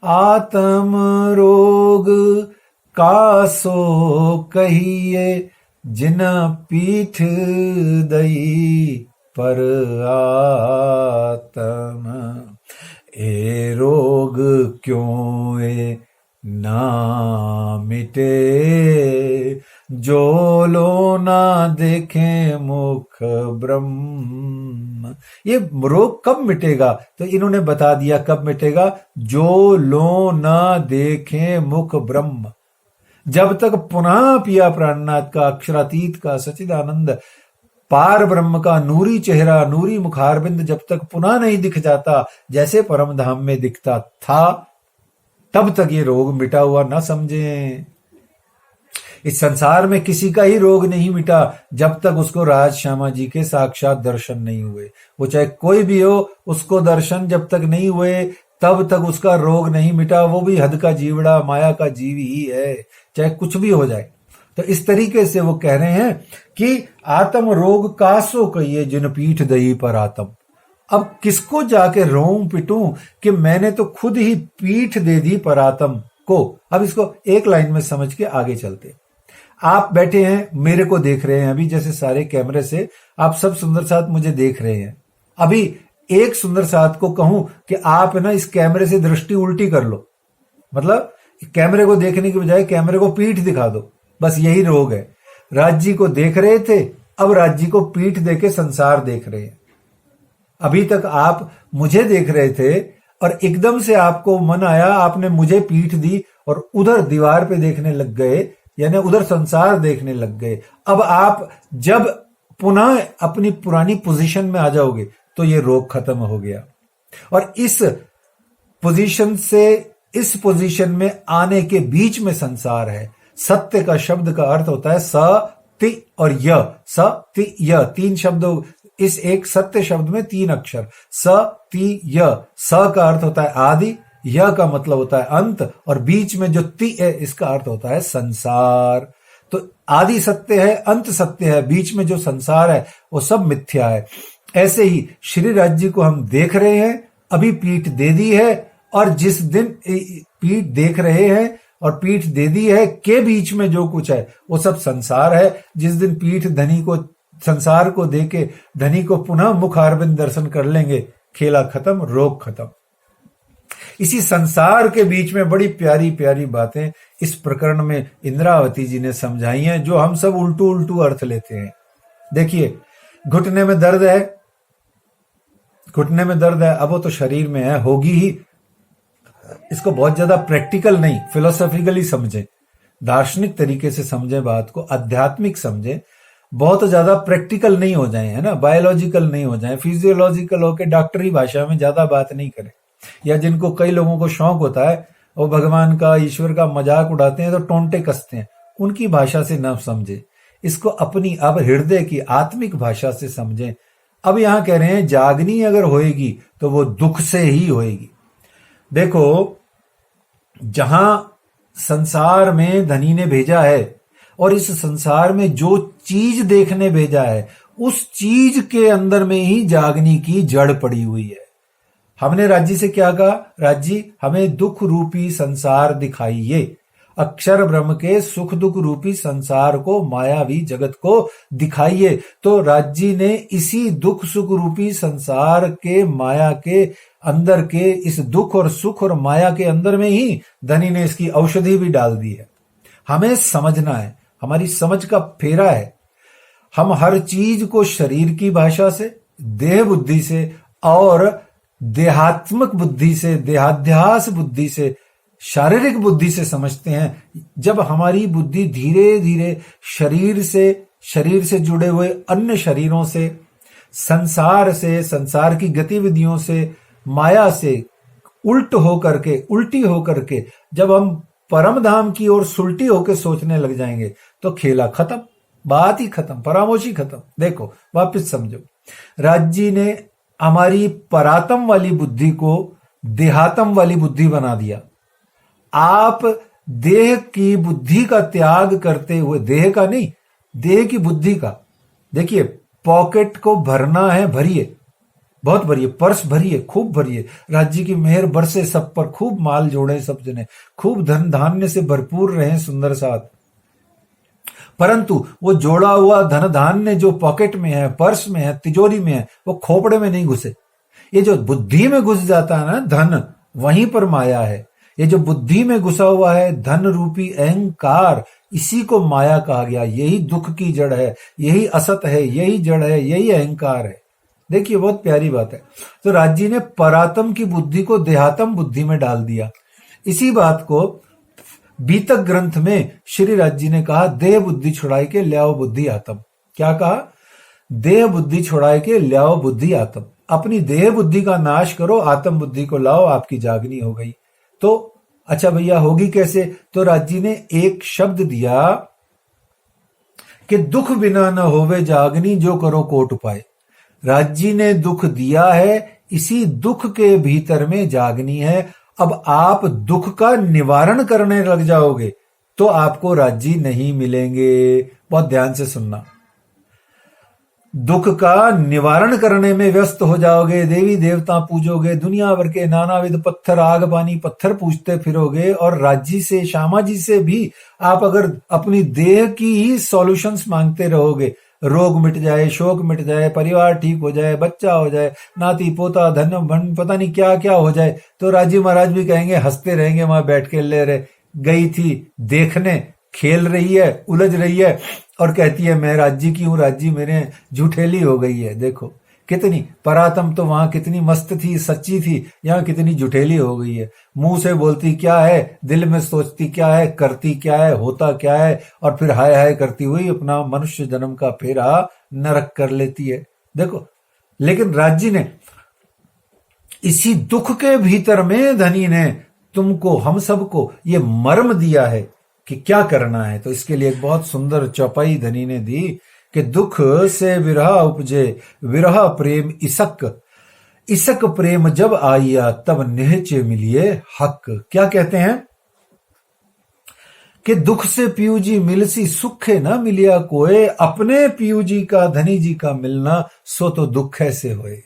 आत्म रोग कासो कहिए जिन पीठ दई पर आत्म ए रोग क्यों ए ना मिटे जो लो ना देखे मुख ब्रह्म। ये रोग कब मिटेगा, तो इन्होंने बता दिया कब मिटेगा, जो लो ना देखे मुख ब्रह्म। जब तक पुनः पिया प्राणनाथ का अक्षरातीत का सच्चिदानंद पार ब्रह्म का नूरी चेहरा, नूरी मुखारबिंद जब तक पुनः नहीं दिख जाता जैसे परम धाम में दिखता था, तब तक ये रोग मिटा हुआ ना समझें। इस संसार में किसी का ही रोग नहीं मिटा जब तक उसको राज श्यामा जी के साक्षात दर्शन नहीं हुए। वो चाहे कोई भी हो, उसको दर्शन जब तक नहीं हुए तब तक उसका रोग नहीं मिटा। वो भी हद का जीवड़ा, माया का जीव ही है, चाहे कुछ भी हो जाए। तो इस तरीके से वो कह रहे हैं कि आत्म रोग कासो कहिए जिन पीठ दही पर आत्म। अब किसको जाके रोऊं पिटूं कि मैंने तो खुद ही पीठ दे दी परात्म को। अब इसको एक लाइन में समझ के आगे चलते। आप बैठे हैं, मेरे को देख रहे हैं अभी, जैसे सारे कैमरे से आप सब सुंदर साथ मुझे देख रहे हैं। अभी एक सुंदर साथ को कहूं कि आप ना इस कैमरे से दृष्टि उल्टी कर लो, मतलब कैमरे को देखने की बजाय कैमरे को पीठ दिखा दो, बस यही रोग है। राज जी को देख रहे थे, अब राज जी को पीठ देके संसार देख रहे हैं। अभी तक आप मुझे देख रहे थे और एकदम से आपको मन आया, आपने मुझे पीठ दी और उधर दीवार पे देखने लग गए, यानी उधर संसार देखने लग गए। अब आप जब पुनः अपनी पुरानी पोजीशन में आ जाओगे तो ये रोग खत्म हो गया। और इस पोजीशन से इस पोजीशन में आने के बीच में संसार है। सत्य का शब्द का अर्थ होता है स ति और य। स ति य 3 शब्दों, इस एक सत्य शब्द में 3 अक्षर स ति य। स का अर्थ होता है आदि, य का मतलब होता है अंत, और बीच में जो ति है इसका अर्थ होता है संसार। तो आदि सत्य है, अंत सत्य है, बीच में जो संसार है वो सब मिथ्या है। ऐसे ही श्री राज्य को हम देख रहे हैं, अभी पीठ दे दी है, और जिस दिन पीठ देख रहे हैं और पीठ दे दी है के बीच में जो कुछ है वो सब संसार है। जिस दिन पीठ धनी को, संसार को देके धनी को पुनः मुख अरविंद दर्शन कर लेंगे, खेला खत्म, रोग खत्म। इसी संसार के बीच में बड़ी प्यारी प्यारी बातें इस प्रकरण में इंद्रावती जी ने समझाई हैं, जो हम सब उल्टू उल्टू अर्थ लेते हैं। देखिए, घुटने में दर्द है, घुटने में दर्द है, अब वो तो शरीर में है, होगी ही। इसको बहुत ज्यादा प्रैक्टिकल नहीं, फिलोसॉफिकली समझे, दार्शनिक तरीके से समझे बात को, आध्यात्मिक समझे, बहुत ज्यादा प्रैक्टिकल नहीं हो जाए, है ना, बायोलॉजिकल नहीं हो जाए, फिजियोलॉजिकल होके डॉक्टरी भाषा में ज्यादा बात नहीं करें। या जिनको, कई लोगों को शौक होता है, वो भगवान का, ईश्वर का मजाक उड़ाते हैं तो टोंटे कसते हैं, उनकी भाषा से न समझे, इसको अपनी अब हृदय की आत्मिक भाषा से समझें। अब यहां कह रहे हैं जागनी अगर होएगी तो वो दुख से ही होएगी। देखो, जहां संसार में धनी ने भेजा है और इस संसार में जो चीज देखने भेजा है, उस चीज के अंदर में ही जागनी की जड़ पड़ी हुई है। हमने राज्य से क्या कहा? राज्य हमें दुख रूपी संसार दिखाइए, अक्षर ब्रह्म के सुख दुख रूपी संसार को, मायावी जगत को दिखाइए। तो राज्य ने इसी दुख सुख रूपी संसार के, माया के अंदर के, इस दुख और सुख और माया के अंदर में ही धनी ने इसकी औषधि भी डाल दी है। हमें समझना है, हमारी समझ का फेरा है। हम हर चीज को शरीर की भाषा से, देह बुद्धि से और देहात्मक बुद्धि से, देहाध्यास बुद्धि से, शारीरिक बुद्धि से समझते हैं। जब हमारी बुद्धि धीरे धीरे शरीर से जुड़े हुए अन्य शरीरों से, संसार से, संसार की गतिविधियों से, माया से उल्टी होकर के जब हम परम धाम की ओर सुलटी होकर सोचने लग जाएंगे तो खेला खत्म, बात ही खत्म, परामोशी खत्म। देखो, वापस समझो, राज्य ने हमारी परातम वाली बुद्धि को देहात्म वाली बुद्धि बना दिया। आप देह की बुद्धि का त्याग करते हुए, देह का नहीं, देह की बुद्धि का, देखिए, पॉकेट को भरना है, भरिए, बहुत भरिए, पर्स भरिए, खूब भरिए, राज्य की मेहर बरसे सब पर, खूब माल जोड़े सब जने, खूब धन धान्य से भरपूर रहे सुंदर साथ। परंतु वो जोड़ा हुआ धन धान्य जो पॉकेट में है, पर्स में है, तिजोरी में है, वो खोपड़े में नहीं घुसे। ये जो बुद्धि में घुस जाता है ना धन, वहीं पर माया है। ये जो बुद्धि में घुसा हुआ है धन रूपी अहंकार, इसी को माया कहा गया। यही दुख की जड़ है, यही असत है, यही जड़ है, यही अहंकार है। देखिए, बहुत प्यारी बात है। तो राज्य ने परातम की बुद्धि को देहात्म बुद्धि में डाल दिया। इसी बात को बीतक ग्रंथ में श्री राज्य ने कहा, देह बुद्धि छुड़ाई के ल्याओ बुद्धि आत्म। क्या कहा? देह बुद्धि छुड़ाई के ल्याओ बुद्धि आत्म। अपनी देह बुद्धि का नाश करो, आत्म बुद्धि को लाओ, आपकी जागनी हो गई। तो अच्छा भैया, होगी कैसे? तो राज्य ने एक शब्द दिया कि दुख बिना न होवे जागनी, जो करो कोट उपाय। राज्य ने दुख दिया है, इसी दुख के भीतर में जागनी है। अब आप दुख का निवारण करने लग जाओगे तो आपको राज्य नहीं मिलेंगे। बहुत ध्यान से सुनना। दुख का निवारण करने में व्यस्त हो जाओगे, देवी देवता पूजोगे, दुनिया भर के नानाविध पत्थर, आग पानी पत्थर पूजते फिरोगे, और राज्य से, श्यामा जी से भी आप अगर अपनी देह की ही सॉल्यूशंस मांगते रहोगे, रोग मिट जाए, शोक मिट जाए, परिवार ठीक हो जाए, बच्चा हो जाए, नाती पोता धन भन पता नहीं क्या क्या हो जाए, तो राज्य महाराज भी कहेंगे, हंसते रहेंगे वहां बैठ के, ले रहे गई थी देखने, खेल रही है, उलझ रही है और कहती है मैं राज्य की हूं, राज्य मेरे झूठेली हो गई है। देखो कितनी परातम तो वहां कितनी मस्त थी, सच्ची थी, यहाँ कितनी झूठेली हो गई है। मुंह से बोलती क्या है, दिल में सोचती क्या है, करती क्या है, होता क्या है, और फिर हाय हाय करती हुई अपना मनुष्य जन्म का फेरा नरक कर लेती है। देखो, लेकिन राज्य ने इसी दुख के भीतर में धनी ने तुमको, हम सबको ये मर्म दिया है कि क्या करना है। तो इसके लिए एक बहुत सुंदर चौपाई धनी ने दी कि दुख से विरह उपजे, विरह प्रेम इसक, इसक प्रेम जब आइया, तब निहचे मिलिए हक। क्या कहते हैं कि दुख से पीयू जी मिलसी सुखे न मिलिया कोय, अपने पीयू जी का धनी जी का मिलना सो तो दुख ऐसे होए।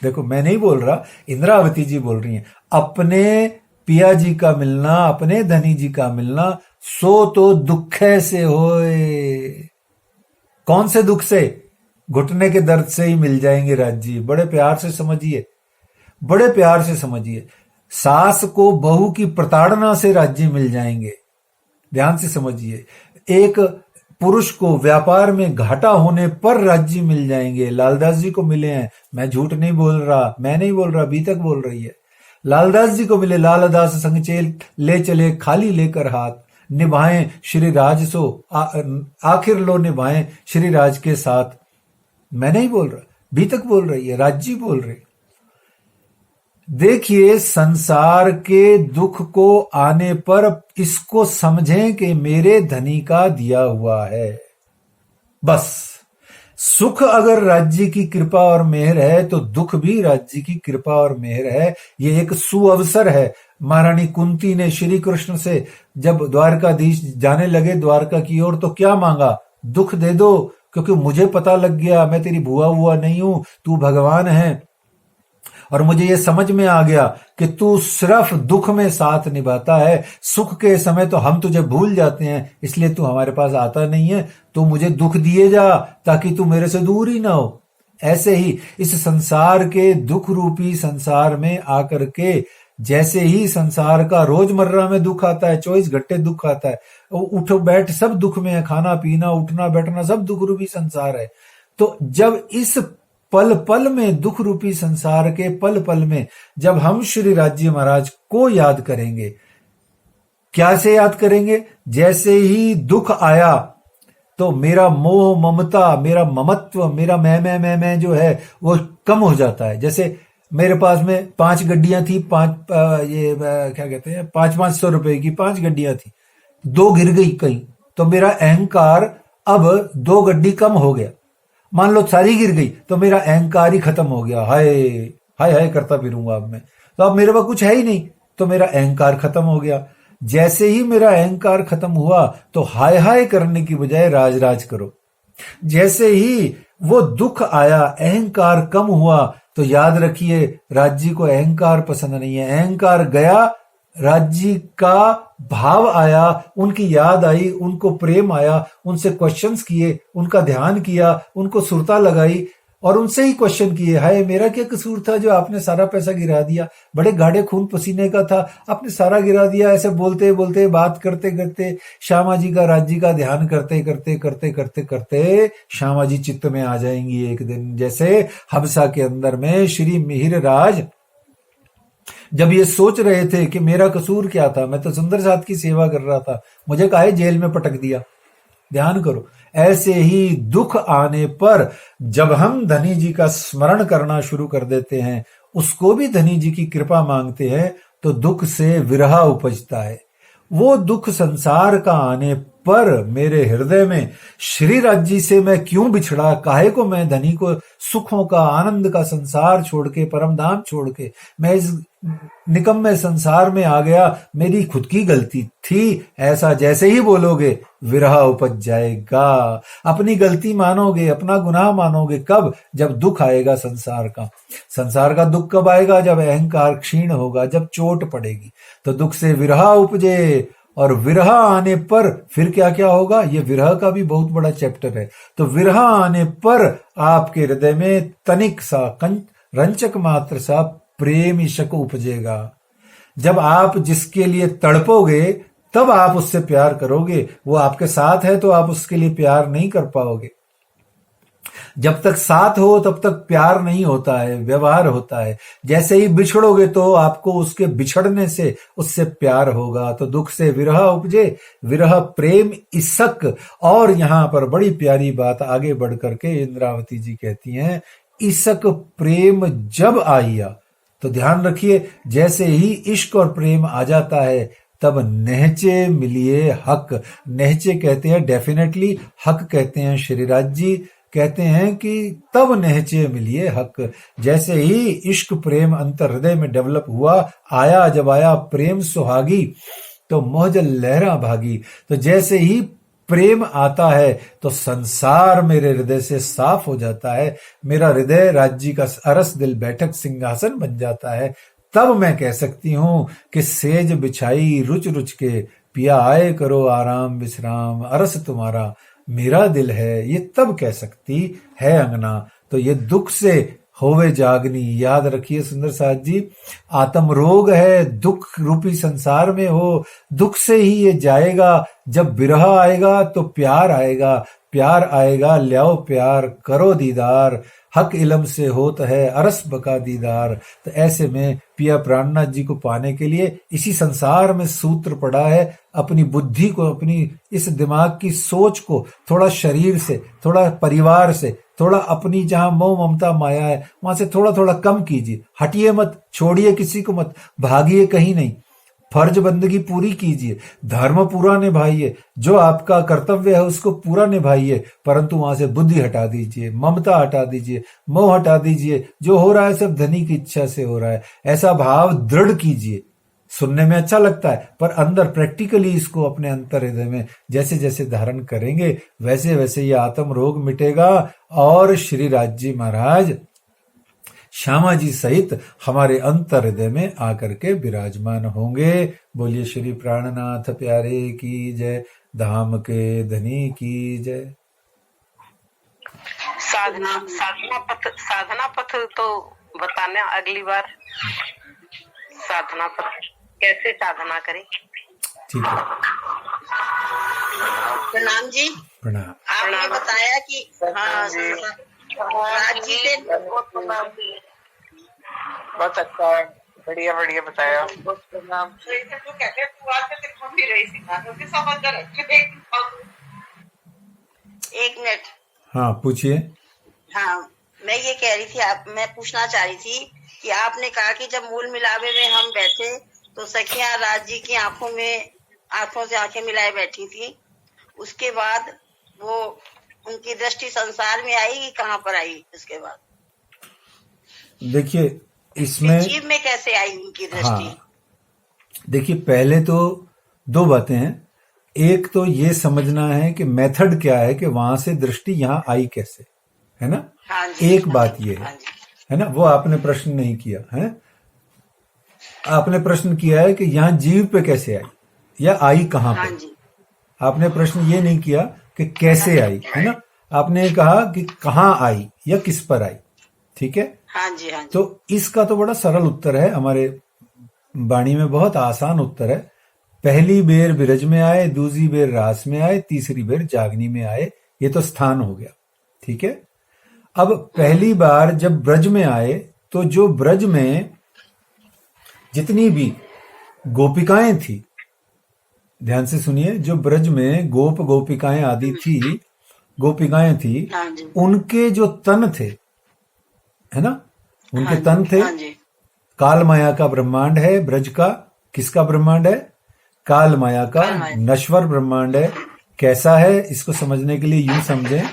देखो मैं नहीं बोल रहा, इंद्रावती जी बोल रही हैं, अपने पिया जी का मिलना, अपने धनी जी का मिलना सो तो दुख से होए। कौन से दुख से? घुटने के दर्द से ही मिल जाएंगे राज जी। बड़े प्यार से समझिए, बड़े प्यार से समझिए। सास को बहू की प्रताड़ना से राज्य मिल जाएंगे। ध्यान से समझिए। एक पुरुष को व्यापार में घाटा होने पर राज्य मिल जाएंगे। लालदास जी को मिले हैं, मैं झूठ नहीं बोल रहा, मैं नहीं बोल रहा, बीतक बोल रही है। लालदास जी को मिले, लालदास संग चेल ले चले खाली लेकर हाथ, निभाएं श्री राज सो आखिर लो निभाएं श्री राज के साथ। मैं नहीं बोल रहा, बीतक बोल रही है, राजी बोल रही। देखिए, संसार के दुख को आने पर इसको समझें कि मेरे धनी का दिया हुआ है। बस सुख अगर राज्य की कृपा और मेहर है तो दुख भी राज्य की कृपा और मेहर है। ये एक सुअवसर है। महारानी कुंती ने श्री कृष्ण से जब द्वारकाधीश जाने लगे द्वारका की ओर तो क्या मांगा? दुख दे दो, क्योंकि मुझे पता लग गया मैं तेरी भुआ हुआ नहीं हूं, तू भगवान है। और मुझे ये समझ में आ गया कि तू सिर्फ दुख में साथ निभाता है, सुख के समय तो हम तुझे भूल जाते हैं, इसलिए तू हमारे पास आता नहीं है। तू मुझे दुख दिए जा ताकि तू मेरे से दूर ही ना हो। ऐसे ही इस संसार के दुख रूपी संसार में आकर के, जैसे ही संसार का रोजमर्रा में दुख आता है, 24 घंटे दुख आता है, उठो बैठ सब दुख में है, खाना पीना उठना बैठना सब दुख रूपी संसार है। तो जब इस पल पल में, दुख रूपी संसार के पल पल में जब हम श्री राज्य महाराज को याद करेंगे, क्या से याद करेंगे? जैसे ही दुख आया तो मेरा मोह ममता, मेरा ममत्व, मेरा मैं जो है वो कम हो जाता है। जैसे मेरे पास में 5 गड्डियां थी, 500 रुपए की 5 गड्डियां थी, 2 गिर गई कहीं, तो मेरा अहंकार अब 2 गड्डी कम हो गया। मान लो सारी गिर गई तो मेरा अहंकार ही खत्म हो गया, हाय हाय हाय करता फिरूंगा अब मैं, तो अब मेरे पास कुछ है ही नहीं, तो मेरा अहंकार खत्म हो गया। जैसे ही मेरा अहंकार खत्म हुआ तो हाय हाय करने की बजाय राज राज करो। जैसे ही वो दुख आया, अहंकार कम हुआ, तो याद रखिए राज्य को अहंकार पसंद नहीं है। अहंकार गया, राज्य का भाव आया, उनकी याद आई, उनको प्रेम आया, उनसे क्वेश्चंस किए, उनका ध्यान किया, उनको सुरता लगाई और उनसे ही क्वेश्चन किए, हाय मेरा क्या कसूर था जो आपने सारा पैसा गिरा दिया, बड़े गाढ़े खून पसीने का था, आपने सारा गिरा दिया। ऐसे बोलते बोलते, बात करते करते, श्यामा जी का राज्य का ध्यान करते करते करते करते करते श्यामा जी चित्त में आ जाएंगी एक दिन। जैसे हबसा के अंदर में श्री मिहिर राज जब ये सोच रहे थे कि मेरा कसूर क्या था, मैं तो सुंदर साथ की सेवा कर रहा था, मुझे काहे जेल में पटक दिया। ध्यान करो, ऐसे ही दुख आने पर जब हम धनी जी का स्मरण करना शुरू कर देते हैं, उसको भी धनी जी की कृपा मांगते हैं, तो दुख से विरह उपजता है। वो दुख संसार का आने पर मेरे हृदय में श्री राज्य से मैं क्यों बिछड़ा, काहे को मैं धनी को सुखों का, आनंद का संसार छोड़ के, परम धाम छोड़ के मैं इस निकम्मे संसार में आ गया, मेरी खुद की गलती थी, ऐसा जैसे ही बोलोगे विरह उपज जाएगा। अपनी गलती मानोगे, अपना गुनाह मानोगे कब? जब दुख आएगा संसार का। संसार का दुख कब आएगा? जब अहंकार क्षीण होगा, जब चोट पड़ेगी, तो दुख से विरह उपजे। और विरह आने पर फिर क्या क्या होगा, ये विरह का भी बहुत बड़ा चैप्टर है। तो विरह आने पर आपके हृदय में तनिक सा, रंचक मात्र सा प्रेम इश्क उपजेगा। जब आप जिसके लिए तड़पोगे तब आप उससे प्यार करोगे। वो आपके साथ है तो आप उसके लिए प्यार नहीं कर पाओगे। जब तक साथ हो तब तक प्यार नहीं होता है, व्यवहार होता है। जैसे ही बिछड़ोगे तो आपको उसके बिछड़ने से उससे प्यार होगा। तो दुख से विरह उपजे, विरह प्रेम इश्क। और यहां पर बड़ी प्यारी बात आगे बढ़ करके इंद्रावती जी कहती हैं, इश्क प्रेम जब आइया। तो ध्यान रखिए, जैसे ही इश्क और प्रेम आ जाता है तब नहचे मिलिए हक। नहचे कहते हैं डेफिनेटली, हक कहते हैं श्रीराज जी कहते हैं कि तब नहचे मिलिए हक। जैसे ही इश्क प्रेम अंतर हृदय में डेवलप हुआ, आया, जब आया प्रेम सुहागी, तो मोहजल लहरा भागी। तो जैसे ही प्रेम आता है तो संसार मेरे हृदय से साफ हो जाता है, मेरा हृदय राज्य का अरस दिल बैठक सिंहासन बन जाता है। तब मैं कह सकती हूं कि सेज बिछाई रुच रुच के, पिया आए करो आराम विश्राम, अरस तुम्हारा मेरा दिल है, ये तब कह सकती है अंगना। तो ये दुख से होवे जागनी, याद रखिए सुंदर साथ जी, आत्म रोग है, दुख रूपी संसार में हो, दुख से ही ये जाएगा। जब बिरह आएगा तो प्यार आएगा, प्यार आएगा ल्याओ प्यार करो दीदार, हक इलम से होता है अरस बका दीदार। तो ऐसे में पिया प्राणनाथ जी को पाने के लिए इसी संसार में सूत्र पड़ा है। अपनी बुद्धि को, अपनी इस दिमाग की सोच को थोड़ा शरीर से, थोड़ा परिवार से, थोड़ा अपनी जहां मोह ममता माया है वहां से थोड़ा थोड़ा कम कीजिए। हटिए मत, छोड़िए किसी को मत, भागिए कहीं नहीं, फर्ज बंदगी पूरी कीजिए, धर्म पूरा निभाइए, जो आपका कर्तव्य है उसको पूरा निभाइए, परंतु वहां से बुद्धि हटा दीजिए, ममता हटा दीजिए, मोह हटा दीजिए। जो हो रहा है सब धनी की इच्छा से हो रहा है, ऐसा भाव दृढ़ कीजिए। सुनने में अच्छा लगता है पर अंदर प्रैक्टिकली इसको अपने अंतर हृदय में जैसे जैसे धारण करेंगे वैसे वैसे ये आत्म रोग मिटेगा और श्री राज जी महाराज श्यामा जी सहित हमारे अंतर हृदय में आकर के विराजमान होंगे। बोलिए श्री प्राणनाथ प्यारे की जय, धाम के धनी की जय। साधना पथ तो बताना अगली बार, साधना पथ कैसे साधना करें। ठीक है, प्रणाम जी। प्रणाम। आपने बताया कि हाँ राज जी से बहुत अच्छा है, बढ़िया बढ़िया बताया। एक मिनट। हाँ पूछिए। हाँ मैं ये कह रही थी, मैं पूछना चाह रही थी कि आपने कहा कि जब मूल मिलावे में हम बैठे तो सखियां राज जी की आंखों से आंखें मिलाए बैठी थी, उसके बाद वो उनकी दृष्टि संसार में आई कि कहाँ पर आई? उसके बाद देखिए इसमें जीव में कैसे आई उनकी दृष्टि? हाँ, देखिए पहले तो दो बातें हैं। एक तो ये समझना है कि मेथड क्या है कि वहां से दृष्टि यहाँ आई कैसे, है ना। हाँ जी, एक बात ये है ना, वो आपने प्रश्न नहीं किया है। आपने प्रश्न किया है कि यहाँ जीव पे कैसे आई या आई कहाँ पे। आपने प्रश्न ये नहीं किया कि कैसे आई, है ना। आपने कहा कि कहाँ आई या किस पर आई, ठीक है। हाँ जी, हाँ जी। तो इसका तो बड़ा सरल उत्तर है, हमारे वाणी में बहुत आसान उत्तर है। पहली बेर बिरज में आए, दूसरी बेर रास में आए, तीसरी बेर जागनी में आए, ये तो स्थान हो गया, ठीक है। अब पहली बार जब ब्रज में आए तो जो ब्रज में जितनी भी गोपिकाएं थी, ध्यान से सुनिए, जो ब्रज में गोपिकाएं आदि थी, गोपिकाएं थी, उनके जो तन थे, है ना, उनके तन थे। काल माया का ब्रह्मांड है ब्रज का। किसका ब्रह्मांड है? काल माया का नश्वर ब्रह्मांड है। कैसा है इसको समझने के लिए यूं समझें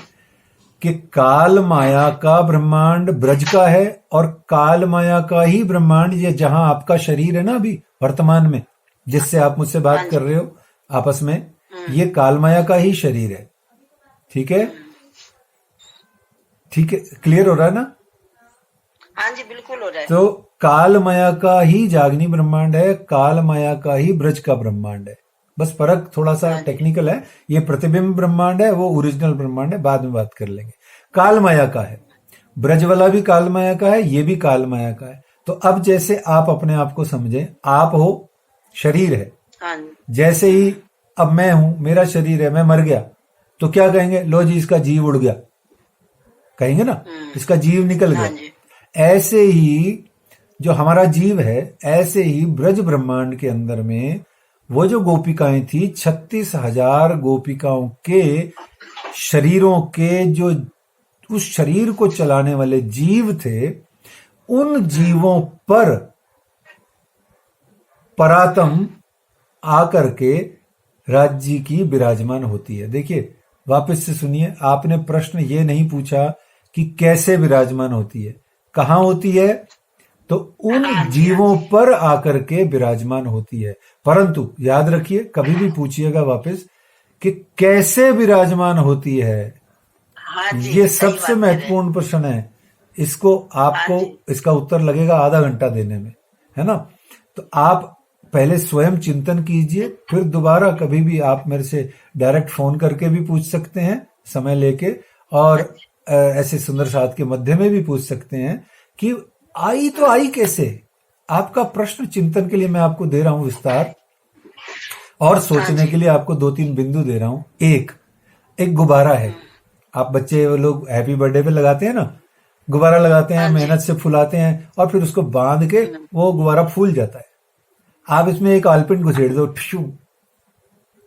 कि काल माया का ब्रह्मांड ब्रज का है और काल माया का ही ब्रह्मांड ये जहां आपका शरीर है ना अभी वर्तमान में, जिससे आप मुझसे बात कर रहे हो आपस में, ये काल माया का ही शरीर है, ठीक है। ठीक है, क्लियर हो रहा है ना? हाँ जी, बिल्कुल हो रहा है। तो काल माया का ही जागनी ब्रह्मांड है, काल माया का ही ब्रज का ब्रह्मांड है। बस फर्क थोड़ा सा टेक्निकल है, ये प्रतिबिंब ब्रह्मांड है, वो ओरिजिनल ब्रह्मांड है, बाद में बात कर लेंगे। काल माया का है, ब्रज वाला भी काल माया का है, ये भी काल माया का है। तो अब जैसे आप अपने आप को समझें, आप हो, शरीर है, जैसे ही अब मैं हूं, मेरा शरीर है, मैं मर गया तो क्या कहेंगे? लो जी इसका जीव उड़ गया, कहेंगे ना, इसका जीव निकल गया। ऐसे ही जो हमारा जीव है, ऐसे ही ब्रज ब्रह्मांड के अंदर में वो जो गोपिकाएं थी, 36,000 गोपिकाओं के शरीरों के जो उस शरीर को चलाने वाले जीव थे, उन जीवों पर परात्म आकर के राज्य की विराजमान होती है। देखिए वापस से सुनिए, आपने प्रश्न ये नहीं पूछा कि कैसे विराजमान होती है, कहां होती है? तो उन जीवों पर आकर के विराजमान होती है। परंतु याद रखिए, कभी भी पूछिएगा वापस कि कैसे विराजमान होती है, हाँ जी, ये सही सबसे बात कह रहे हैं। महत्वपूर्ण प्रश्न है। इसको आपको इसका उत्तर लगेगा आधा घंटा देने में, है ना। तो आप पहले स्वयं चिंतन कीजिए, फिर दोबारा कभी भी आप मेरे से डायरेक्ट फोन करके भी पूछ सकते हैं समय लेके, और ऐसे सुंदर साथ के मध्य में भी पूछ सकते हैं कि आई तो आई कैसे। आपका प्रश्न चिंतन के लिए मैं आपको दे रहा हूं विस्तार, और सोचने के लिए आपको 2-3 बिंदु दे रहा हूं। एक गुब्बारा है, आप बच्चे वो लोग हैप्पी बर्थडे पे लगाते हैं ना, गुब्बारा लगाते हैं, मेहनत से फुलाते हैं, और फिर उसको बांध के वो गुब्बारा फूल जाता है। आप इसमें एक आलपिन घुसेड़ दो, ठशू,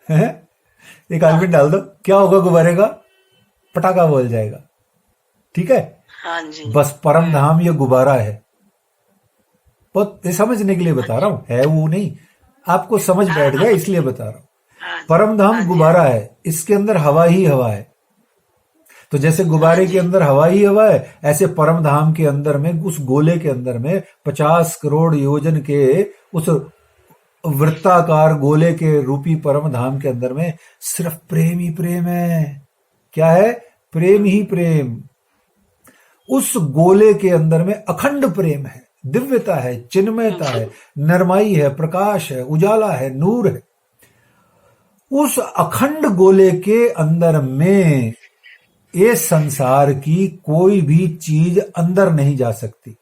है, एक आलपिन डाल दो, क्या होगा गुब्बारे का? पटाखा बोल जाएगा, ठीक है। हाँ जी, बस परम धाम ये गुब्बारा है। बहुत समझने के लिए बता रहा हूं, है वो नहीं, आपको समझ बैठ गया इसलिए बता रहा हूं। हाँ जी, परम धाम गुब्बारा है, इसके अंदर हवा ही हवा है। तो जैसे गुब्बारे के अंदर हवा ही हवा है, ऐसे परम धाम के अंदर में, उस गोले के अंदर में 50 करोड़ योजन के उस वृत्ताकार गोले के रूपी परम धाम के अंदर में सिर्फ प्रेम ही प्रेम है। क्या है? प्रेम ही प्रेम। उस गोले के अंदर में अखंड प्रेम है, दिव्यता है, चिन्मयता है, नरमाई है, प्रकाश है, उजाला है, नूर है। उस अखंड गोले के अंदर में ये संसार की कोई भी चीज अंदर नहीं जा सकती।